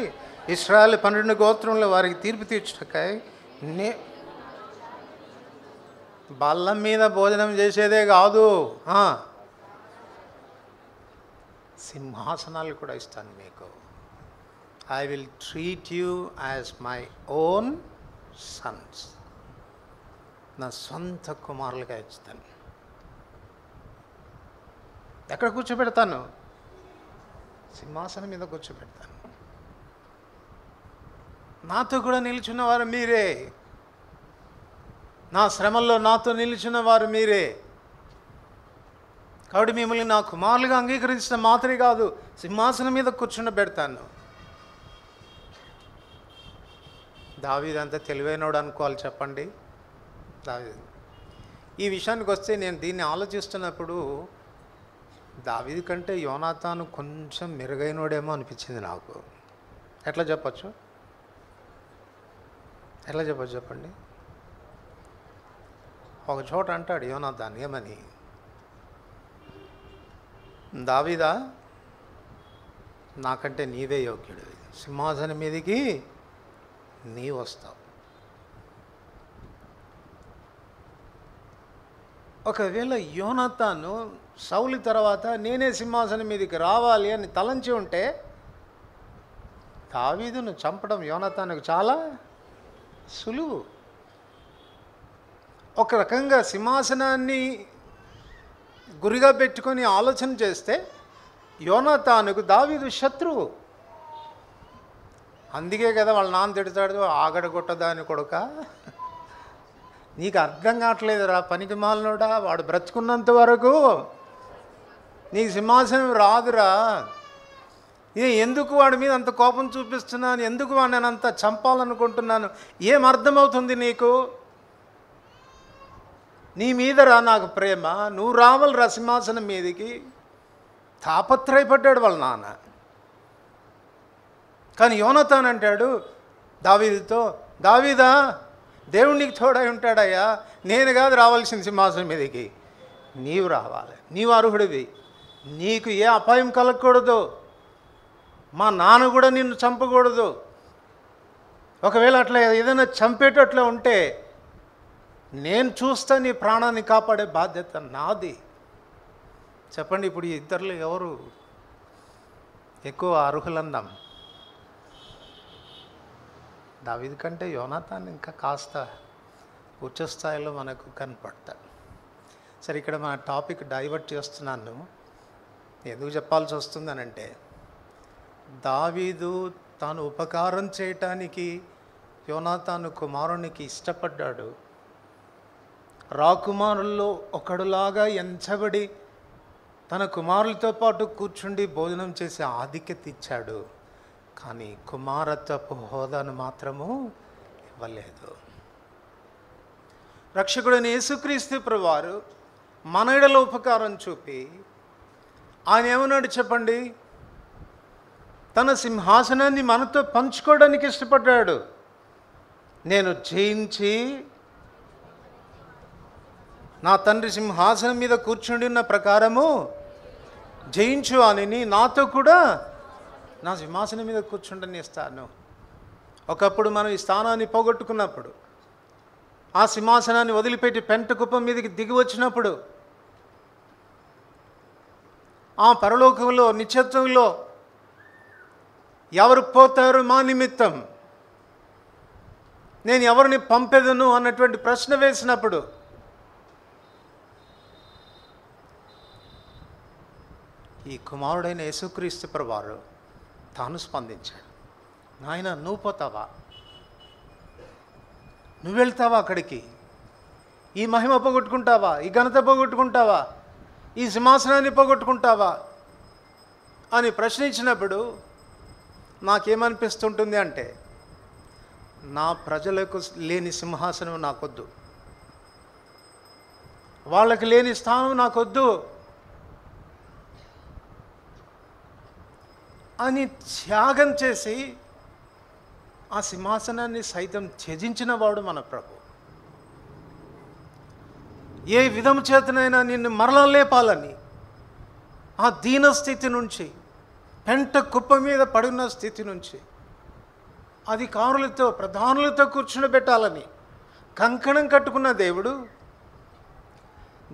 ఇశ్రాయేలు 12 గోత్రముల వారికి తీర్పు తీర్చుటకై బల్లం మీద భోజనం చేసేదే కాదు, సింహాసనాలు కూడా ఇస్తాను మీకు. I will treat you as my own Sons. నా సొంత కుమారులుగా ఇస్తాను. ఎక్కడ కూర్చోబెడతాను? సింహాసనం మీద కూర్చోబెడతాను. నాతో కూడా నిలుచున్న వారు మీరే. నా శ్రమల్లో నాతో నిలిచిన వారు మీరే. కాబట్టి మిమ్మల్ని నా కుమారులుగా అంగీకరించిన మాత్రమే కాదు, సింహాసనం మీద కూర్చుండబెడతాను. దావీదు అంత తెలివైనోడు అనుకోవాలి చెప్పండి. దావీదు ఈ విషయానికి వస్తే నేను దీన్ని ఆలోచిస్తున్నప్పుడు దావీదు కంటే యోనాతాను కొంచెం మెరుగైనోడేమో అనిపించింది నాకు. ఎట్లా చెప్పచ్చు చెప్పండి. ఒక చోట అంటాడు యోనాతాను ఏమని, దావీదా నాకంటే నీవే యోగ్యుడు, సింహాసనం మీదకి నీ వస్తావు. ఒకవేళ యోనాతాను సౌలు తర్వాత నేనే సింహాసనం మీదకి రావాలి అని తలంచి ఉంటే దావీదును చంపడం యోనాతానుకు చాలా సులువు. ఒక రకంగా సింహాసనాన్ని గురిగా పెట్టుకొని ఆలోచన చేస్తే యోనాతానుకు దావీదు శత్రువు. అందుకే కదా వాళ్ళ నాన్న తిడతాడు, ఆగడగొట్టదాని కొడుక, నీకు అర్థం కావట్లేదురా పనికి మాలినోడా, వాడు బ్రతుకున్నంత వరకు నీకు సింహాసనం రాదురా, ఎందుకు వాడి మీద అంత కోపం చూపిస్తున్నాను, ఎందుకు వాడిని నేను అంత చంపాలనుకుంటున్నాను, ఏం అర్థమవుతుంది నీకు? నీ మీదరా నాకు ప్రేమ, నువ్వు రావాలిరా సింహాసనం మీదకి. తాపత్రయపడ్డాడు వాళ్ళ నాన్న. కానీ యోనాతాను అంటాడు దావీదుతో, దావీదా దేవుడు నీకు తోడై ఉంటాడయ్యా, నేను కాదు రావాల్సిన సింహాసనం మీదకి, నీవు రావాలి, నీవు అర్హుడివి, నీకు ఏ అపాయం కలగకూడదు, మా నాన్న కూడా నిన్ను చంపకూడదు. ఒకవేళ అట్లా ఏదైనా చంపేటట్లు ఉంటే నేను చూస్తా, నీ ప్రాణాన్ని కాపాడే బాధ్యత నాది. చెప్పండి, ఇప్పుడు ఈ ఇద్దరు ఎవరు ఎక్కువ అర్హులందాం? దావీదు కంటే యోనాతాను ఇంకా కాస్త ఉచ్చ స్థాయిలో మనకు కనపడతాడు. సరే, ఇక్కడ మన టాపిక్ డైవర్ట్ చేస్తున్నాను. ఎందుకు చెప్పాల్సి వస్తుందనంటే, దావీదు తాను ఉపకారం చేయటానికి యోనాతాను కుమారునికి ఇష్టపడ్డాడు. రాకుమారుల్లో ఒకడులాగా ఎంచబడి తన కుమారులతో పాటు కూర్చుండి భోజనం చేసే ఆధిక్యత ఇచ్చాడు. కానీ కుమారత్వపు హోదాను మాత్రము ఇవ్వలేదు. రక్షకుడైన యేసుక్రీస్తు ప్రభువారు మన యెడల ఉపకారం చూపి ఆయన ఏమన్నాడు చెప్పండి? తన సింహాసనాన్ని మనతో పంచుకోవడానికి ఇష్టపడ్డాడు. నేను జయించి నా తండ్రి సింహాసనం మీద కూర్చుండి ఉన్న ప్రకారము జయించు అని నాతో కూడా నా సింహాసనం మీద కూర్చుండని ఇస్తాను. ఒకప్పుడు మనం ఈ స్థానాన్ని పోగొట్టుకున్నప్పుడు, ఆ సింహాసనాన్ని వదిలిపెట్టి పెంట కుప్పం మీదకి దిగి వచ్చినప్పుడు, ఆ పరలోకంలో నిత్యత్వంలో ఎవరు పోతారు మా నిమిత్తం, నేను ఎవరిని పంపెదను అన్నటువంటి ప్రశ్న వేసినప్పుడు ఈ కుమారుడైన యేసుక్రీస్తు ప్రభువారు తాను స్పందించాడు. నాయన, నువ్వు పోతావా? నువ్వు వెళ్తావా అక్కడికి? ఈ మహిమ పోగొట్టుకుంటావా? ఈ ఘనత పోగొట్టుకుంటావా? ఈ సింహాసనాన్ని పోగొట్టుకుంటావా అని ప్రశ్నించినప్పుడు నాకేమనిపిస్తుంటుంది అంటే, నా ప్రజలకు లేని సింహాసనం నాకొద్దు, వాళ్ళకి లేని స్థానం నాకొద్దు అని త్యాగం చేసి ఆ సింహాసనాన్ని సైతం త్యజించిన వాడు మన ప్రభు. ఏ విధము చేతనైనా నిన్ను మరలా లేపాలని, ఆ దీన స్థితి నుంచి, పెంట కుప్ప మీద పడిన స్థితి నుంచి అధికారులతో ప్రధానులతో కూర్చునిబెట్టాలని కంకణం కట్టుకున్న దేవుడు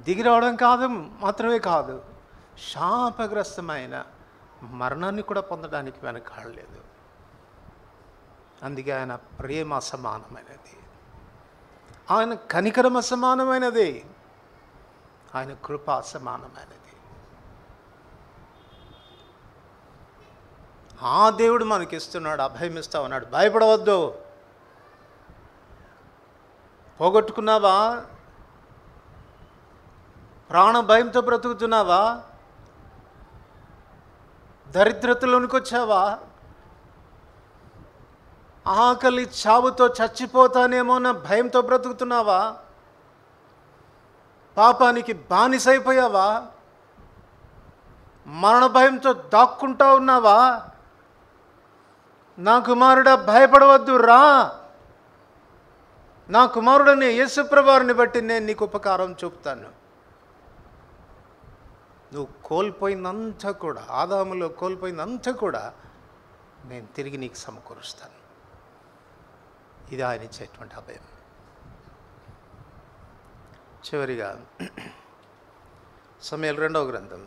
దిగి రావడం మాత్రమే కాదు, శాపగ్రస్తమైన మరణాన్ని కూడా పొందడానికి వెనకాడలేదు. అందుకే ఆయన ప్రేమ అసమానమైనది, ఆయన కనికరం అసమానమైనది, ఆయన కృప అసమానమైనది. ఆ దేవుడు మనకిస్తున్నాడు, అభయం ఇస్తా ఉన్నాడు. భయపడవద్దు. పోగొట్టుకున్నావా? ప్రాణ భయంతో బ్రతుకుతున్నావా? దరిద్రతలోనికి వచ్చావా? ఆకలి చావుతో చచ్చిపోతానేమో అన్న భయంతో బ్రతుకుతున్నావా? పాపానికి బానిసైపోయావా? మరణ భయంతో దాక్కుంటా ఉన్నావా? నా కుమారుడా, భయపడవద్దు, రా. నా కుమారుడని యేసుప్రభువుని బట్టి నేను నీకు ఉపకారం చూపుతాను. నువ్వు కోల్పోయిందంతా కూడా, ఆదాములో కోల్పోయిందంతా కూడా నేను తిరిగి నీకు సమకూరుస్తాను. ఇది ఆయన ఇచ్చేటువంటి అభయం. చివరిగా సమూయేలు 2వ గ్రంథం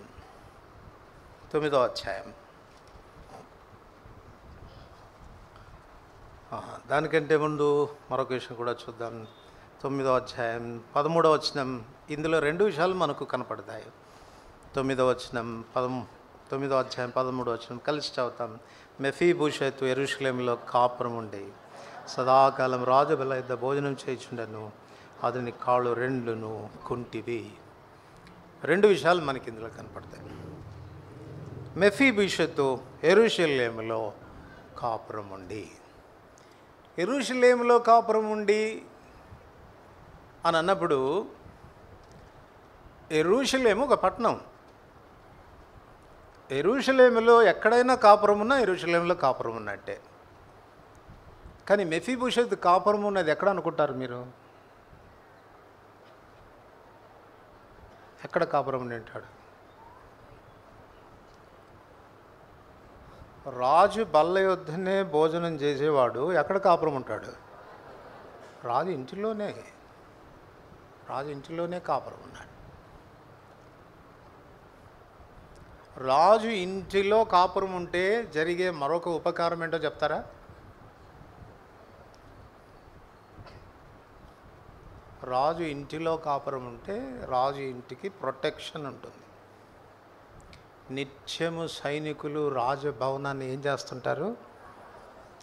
9వ అధ్యాయం. దానికంటే ముందు మరొక విషయం కూడా చూద్దాం. 9వ అధ్యాయం 13వ వచనం. ఇందులో 2 విషయాలు మనకు కనపడతాయి. 9వ వచనం 9వ అధ్యాయం 13వ వచనం కలిసి చదువుతాం. మెఫీబోషెతు యెరూషలేములో కాపురం ఉండి సదాకాలం రాజు బల్ల యొద్ద భోజనం చేయుచుండెను. అతని కాళ్ళు 2 కుంటివి. 2 విషయాలు మనకి ఇందులో కనపడతాయి. మెఫీబోషెతు యెరూషలేములో కాపురం ఉండి, యెరూషలేములో కాపురం ఉండి అని అన్నప్పుడు, యెరూషలేము ఒక పట్టణం. యెరూషలేములో ఎక్కడైనా కాపురం ఉన్నా యెరూషలేములో కాపురం ఉన్నట్టే. కానీ మెఫీబోషెతు కాపురం ఉన్నది ఎక్కడ అనుకుంటారు మీరు? ఎక్కడ కాపురం ఉండి ఉంటాడు? రాజు బల్ల యొద్దనే భోజనం చేసేవాడు ఎక్కడ కాపురం ఉంటాడు? రాజు ఇంటిలోనే కాపురం ఉన్నాడు. రాజు ఇంటిలో కాపురం ఉంటే జరిగే మరొక ఉపకారం ఏంటో చెప్తారా? రాజు ఇంటిలో కాపురం ఉంటే రాజు ఇంటికి ప్రొటెక్షన్ ఉంటుంది. నిత్యము సైనికులు రాజభవనాన్ని ఏం చేస్తుంటారు?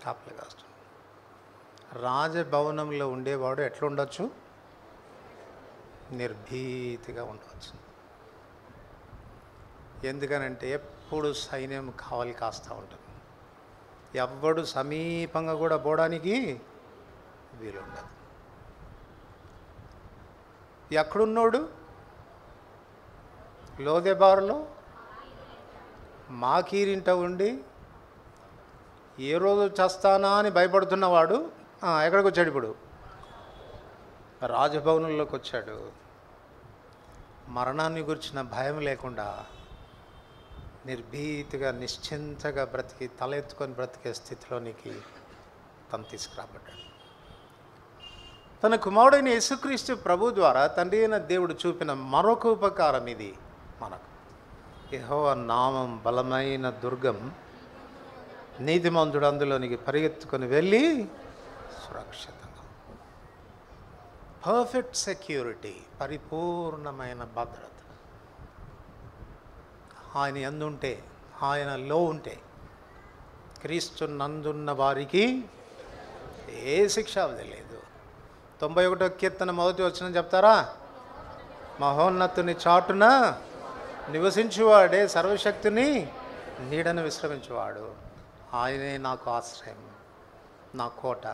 కాపలా కాస్తుంటారు. రాజభవనంలో ఉండేవాడు ఎట్లా ఉండొచ్చు? నిర్భీతిగా ఉండవచ్చు. ఎందుకనంటే ఎప్పుడు సైన్యం కావలి కాస్తూ ఉంటుంది. ఎవ్వడు సమీపంగా కూడా పోవడానికి వీలుండదు. ఎక్కడున్నాడు? లోదెబారులో మాకీరింట ఉండి ఏ రోజు చస్తానా అని భయపడుతున్నవాడు ఎక్కడికి వచ్చాడు? ఇప్పుడు రాజభవనంలోకి వచ్చాడు. మరణాన్ని గురించిన భయం లేకుండా నిర్భీతిగా నిశ్చింతగా బ్రతికి తల ఎత్తుకొని బ్రతికే స్థితిలోనికి తను తీసుకురాబడ్డాడు. తన కుమారుడైన యేసుక్రీస్తు ప్రభు ద్వారా తండ్రి అయిన దేవుడు చూపిన మరొక ఉపకారం ఇది మనకు. యెహోవా నామం బలమైన దుర్గం, నీతిమంతుడు అందులోనికి పరిగెత్తుకొని వెళ్ళి సురక్షితంగా, పర్ఫెక్ట్ సెక్యూరిటీ, పరిపూర్ణమైన భద్రత. ఆయన యందుంటే, ఆయనలో ఉంటే, క్రీస్తు నందున్న వారికి ఏ శిక్ష లేదు. 91వ కీర్తన 1వ వచనం చెప్తారా? మహోన్నతుని చాటున నివసించువాడే సర్వశక్తిని నీడను విశ్రమించువాడు. ఆయనే నాకు ఆశ్రయం, నా కోట,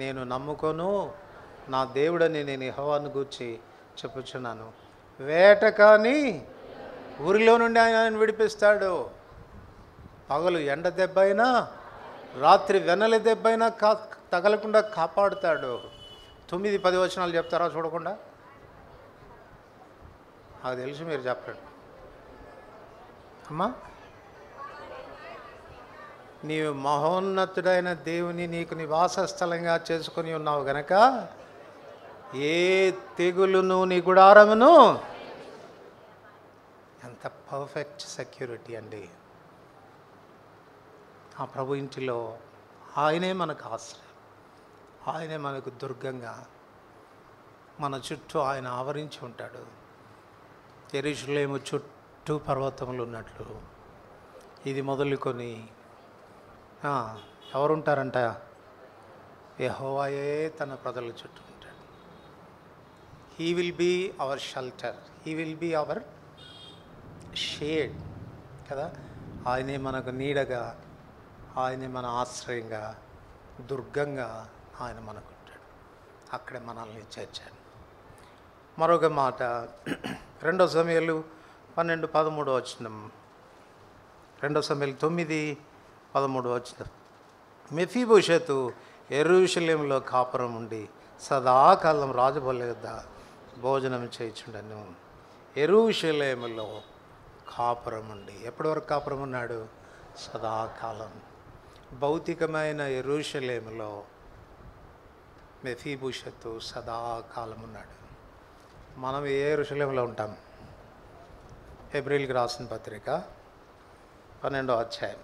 నేను నమ్ముకొను నా దేవుడని నేను యెహోవాను గూర్చి చెప్పుచున్నాను. వేట కానీ ఊరిలో నుండి ఆయన విడిపిస్తాడు. పగలు ఎండ దెబ్బ అయినా, రాత్రి వెన్నెల దెబ్బ అయినా తగలకుండా కాపాడుతాడు. 9-10 వచనాలు చెప్తారా చూడకుండా? నాకు తెలుసు, మీరు చెప్పండి అమ్మా. నీవు మహోన్నతుడైన దేవుని నీకు నివాస స్థలంగా చేసుకొని ఉన్నావు గనక ఏ తెగులును నీ గుడారమును. ఎంత పర్ఫెక్ట్ సెక్యూరిటీ అండి. ఆ ప్రభు ఇంటిలో ఆయనే మనకు ఆశ్రయం, ఆయనే మనకు దుర్గంగా, మన చుట్టూ ఆయన ఆవరించి ఉంటాడు. యెరూషలేము చుట్టూ పర్వతములు ఉన్నట్లు ఇది మొదలుకొని ఎవరుంటారంట? యెహోవాయే తన ప్రజల చుట్టూ ఉంటాడు. He will be our shelter, he will be our shade కదా. ఆయనే మనకు నీడగా, ఆయనే మన ఆశ్రయంగా, దుర్గంగా ఆయన మనకు ఉంటాడు. అక్కడే మనల్ని చేర్చాడు. మరొక మాట 2 సమూయేలు 12:13 వచనం. 2 సమూయేలు 9:13 వచనం. మెఫీబోషెతు యెరూషలేములో కాపురం ఉండి సదాకాలం రాజబల్ల యొద్ద భోజనం చేయుచుండెను. యెరూషలేములో కాపురం ఉండి, ఎప్పటి వరకు కాపురం ఉన్నాడు? సదాకాలం. భౌతికమైన యెరూషలేములో మెఫీబోషెతు సదాకాలం ఉన్నాడు. మనం ఏ యెరూషలేములో ఉంటాం? హెబ్రీయులకు రాసిన పత్రిక 12వ అధ్యాయం.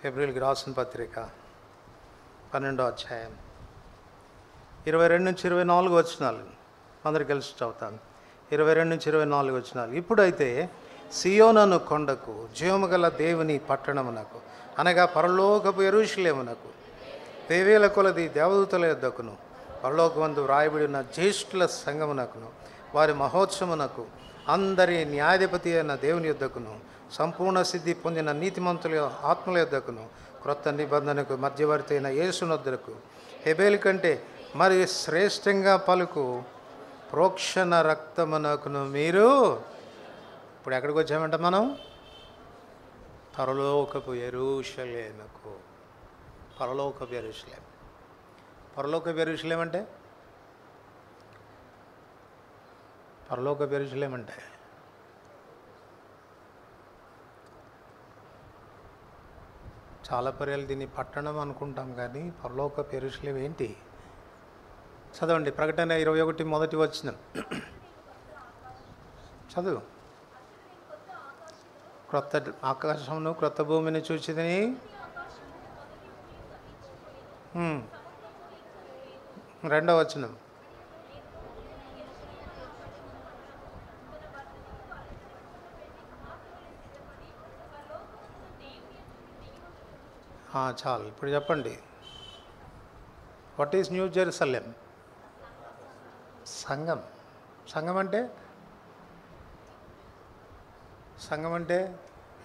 హెబ్రీయులకు రాసిన పత్రిక 12వ అధ్యాయం 22-24 వచనాలు అందరు కలిసి చదువుతాను. 22-24 వచనాలు. ఇప్పుడైతే సియోను కొండకు, జీవము గల దేవుని పట్టణమునకు, అనగా పరలోకపు యెరూషలేమునకు, వేవేల కొలది దేవదూతల యొద్దకును, పరలోకమందు వ్రాయబడి ఉన్న జ్యేష్ఠుల సంఘమునకును, వారి మహోత్సవమునకు, అందరి న్యాయాధిపతి అయిన దేవుని యొద్దకును, సంపూర్ణ సిద్ధి పొందిన నీతిమంతుల ఆత్మల యొద్దకును, క్రొత్త నిబంధనకు మధ్యవర్తి అయిన యేసునొద్దకు, హెబేలు కంటే మరి శ్రేష్టంగా పలుకు ప్రోక్షణ రక్తమునకును మీరు. ఇప్పుడు ఎక్కడికి వచ్చామంట మనం? పరలోకపు యెరూషలేముకు. పరలోకపు యెరూషలేము. పరలోకపు యెరూషలేము అంటే, పరలోకపు యెరూషలేము అంటే చాలా పర్యాలు దీన్ని పట్టణం అనుకుంటాం, కానీ పరలోకపు యెరూషలేము ఏంటి? చదవండి. ప్రకటన 21 మొదటి వచనం చదువు. క్రొత్త ఆకాశమును క్రొత్త భూమిని చూచితిని. రెండవ వచనం. చాలు, ఇప్పుడు చెప్పండి. What is new Jerusalem? సంఘం. సంఘం అంటే, సంఘం అంటే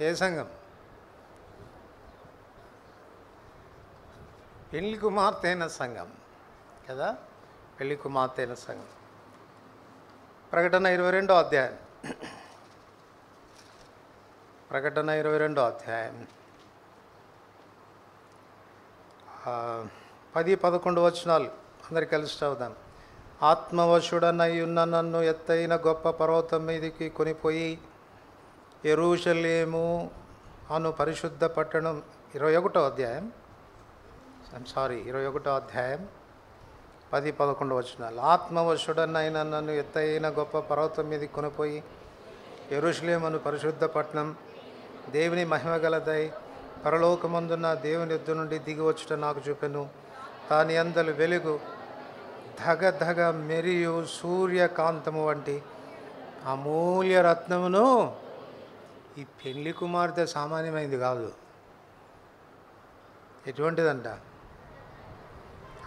ఏ సంఘం? పెళ్లి కుమార్తె అయిన సంఘం కదా, పెళ్లి కుమార్తె అయిన సంఘం. ప్రకటన 22వ అధ్యాయం. ప్రకటన 22వ అధ్యాయం 10-11 వచనాలు అందరికి కలిసి చదువుదాం. ఆత్మవశుడనై ఉన్న నన్ను ఎత్తైన గొప్ప పర్వతం మీదకి కొనిపోయి యెరూషలేము అను పరిశుద్ధ పట్టణం 21వ అధ్యాయం 21వ అధ్యాయం 10-11 వచనాలు. ఆత్మవశుడనైన నన్ను ఎత్తైన గొప్ప పర్వతం మీదకి కొనిపోయి యెరూషలేము అను పరిశుద్ధ పట్టణం దేవుని మహిమగలదై పరలోకమందున్న దేవుని యుద్ధ నుండి దిగి వచ్చుట నాకు చూపెను. దాని అందలు వెలుగు ధగధగ మెరియు సూర్యకాంతము వంటి అమూల్య రత్నమును. ఈ పెళ్లి కుమార్తె సామాన్యమైంది కాదు. ఎటువంటిదంట?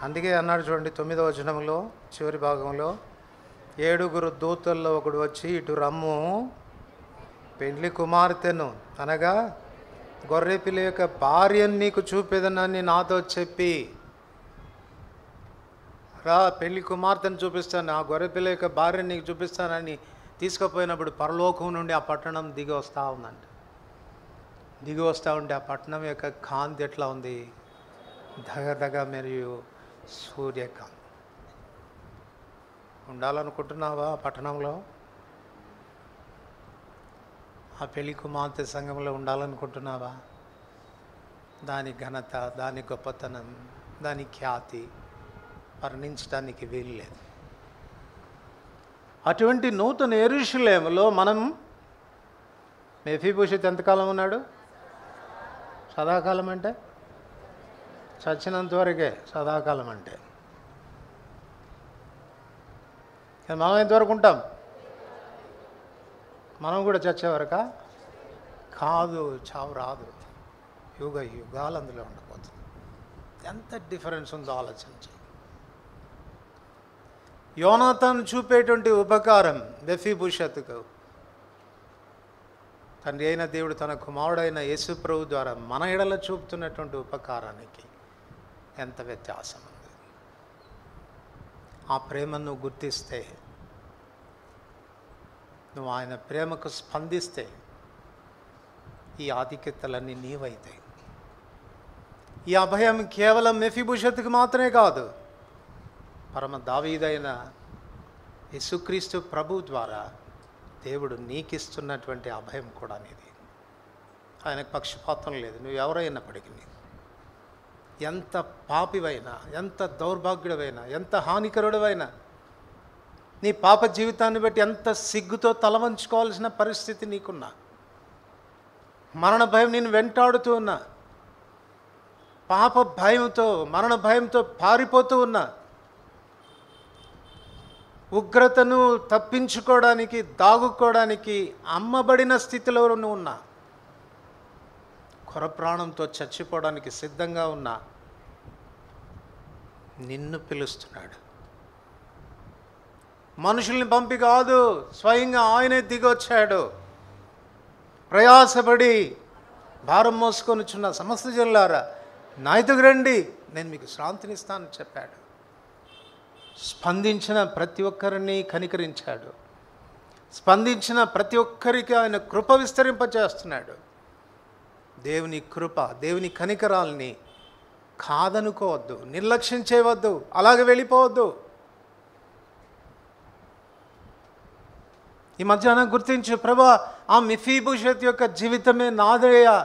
అందుకే అన్నాడు చూడండి 9వ వచనంలో చివరి భాగంలో, 7 దూతల్లో ఒకడు వచ్చి, ఇటు రమ్ము, పెళ్లి కుమార్తెను అనగా గొర్రెపిల్ల యొక్క భార్యను నీకు చూపేదనని నాతో చెప్పి, రా పెళ్లి కుమార్తెను చూపిస్తాను, ఆ గొర్రెపిల్ల యొక్క భార్యను నీకు చూపిస్తానని తీసుకుపోయినప్పుడు పరలోకం నుండి ఆ పట్టణం దిగి వస్తూ ఉందంట. దిగి వస్తూ ఉంటే ఆ పట్టణం యొక్క కాంతి ఎట్లా ఉంది? దగదగ మరియు సూర్యకాంతి ఉండాలనుకుంటున్నావా పట్టణంలో? ఆ పెళ్లి కుమార్తె సంఘంలో ఉండాలనుకుంటున్నావా? దాని ఘనత, దాని గొప్పతనం, దాని ఖ్యాతి వర్ణించడానికి వీలు లేదు. అటువంటి నూతన యెరూషలేములో మనం మెఫీబోషెత్ ఎంతకాలం ఉన్నాడు? సదాకాలం అంటే చచ్చినంత వరకే సదాకాలం అంటే. మనం ఎంతవరకు ఉంటాం? మనం కూడా చచ్చేవరక కాదు, చావు రాదు. యుగ యుగాలు అందులో ఉండబోతుంది. ఎంత డిఫరెన్స్ ఉందో ఆలోచించి. యోనాతాను చూపేటువంటి ఉపకారం మెఫీబోషెతుకు తండ్రి అయిన దేవుడు తన కుమారుడైన యేసు ప్రభు ద్వారా మన ఎడల చూపుతున్నటువంటి ఉపకారానికి ఎంత వ్యత్యాసం ఉంది. ఆ ప్రేమను గుర్తిస్తే, నువ్వు ఆయన ప్రేమకు స్పందిస్తే ఈ ఆధిక్యతలన్నీ నీవైతాయి. ఈ అభయం కేవలం మెఫీబోషెతుకు మాత్రమే కాదు, పరమ దావీదైన యేసుక్రీస్తు ప్రభు ద్వారా దేవుడు నీకిస్తున్నటువంటి అభయం కూడా నీది. ఆయనకు పక్షపాతం లేదు. నువ్వు ఎవరైనప్పటికీ, ఎంత పాపివైనా, ఎంత దౌర్భాగ్యుడవైనా, ఎంత హానికరుడవైనా, నీ పాప జీవితాన్ని బట్టి ఎంత సిగ్గుతో తలవంచుకోవాల్సిన పరిస్థితి నీకున్నా, మరణ భయం నేను వెంటాడుతూ ఉన్నా, పాప భయంతో, మరణ భయంతో పారిపోతూ ఉన్నా, ఉగ్రతను తప్పించుకోవడానికి, దాగుకోవడానికి అమ్మబడిన స్థితిలో నువ్వు ఉన్నా, కొర ప్రాణంతో చచ్చిపోవడానికి సిద్ధంగా ఉన్నా, నిన్ను పిలుస్తున్నాడు. మనుషుల్ని పంపి కాదు, స్వయంగా ఆయనే దిగొచ్చాడు. ప్రయాసపడి భారం మోసుకొనిచున్న సమస్త జనులారా నా ఎదుగు రండి, నేను మీకు శాంతినిస్తానని చెప్పాడు. స్పందించిన ప్రతి ఒక్కరిని కనికరించాడు. స్పందించిన ప్రతి ఒక్కరికి ఆయన కృప విస్తరింపచేస్తున్నాడు. దేవుని కృప, దేవుని కనికరాల్ని కాదనుకోవద్దు, నిర్లక్ష్యం చేయవద్దు, అలాగే వెళ్ళిపోవద్దు. ఈ మధ్యాహ్నం గుర్తించు, ప్రభా ఆ మెఫీబోషెత్ యొక్క జీవితమే నాదయ్యా,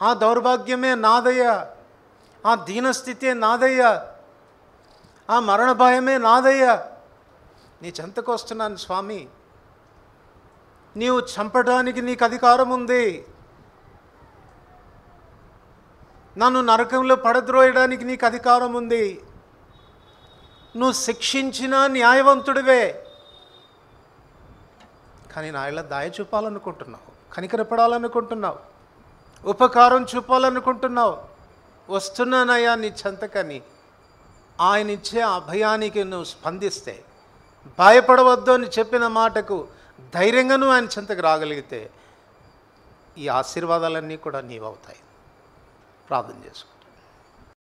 ఆ దౌర్భాగ్యమే నాదయ్యా, ఆ దీనస్థితే నాదయ్యా, ఆ మరణ భయమే నాదయ్యా. నీ చెంతకు వస్తున్నాను స్వామి, నీవు చంపడానికి నీకు అధికారం ఉంది, నన్ను నరకంలో పడద్రోయడానికి నీకు అధికారం ఉంది, నువ్వు శిక్షించిన న్యాయవంతుడివే. కానీ నా ఇలా దయ చూపాలనుకుంటున్నావు, కనికరపడాలనుకుంటున్నావు, ఉపకారం చూపాలనుకుంటున్నావు. వస్తున్నానయ్యా నీ చెంతకని ఆయన ఇచ్చే అభయానికి నువ్వు స్పందిస్తే, భయపడవద్దు అని చెప్పిన మాటకు ధైర్యంగా నువ్వు ఆయన చెంతకు రాగలిగితే, ఈ ఆశీర్వాదాలన్నీ కూడా నీవవుతాయి. ప్రార్థన చేసుకో.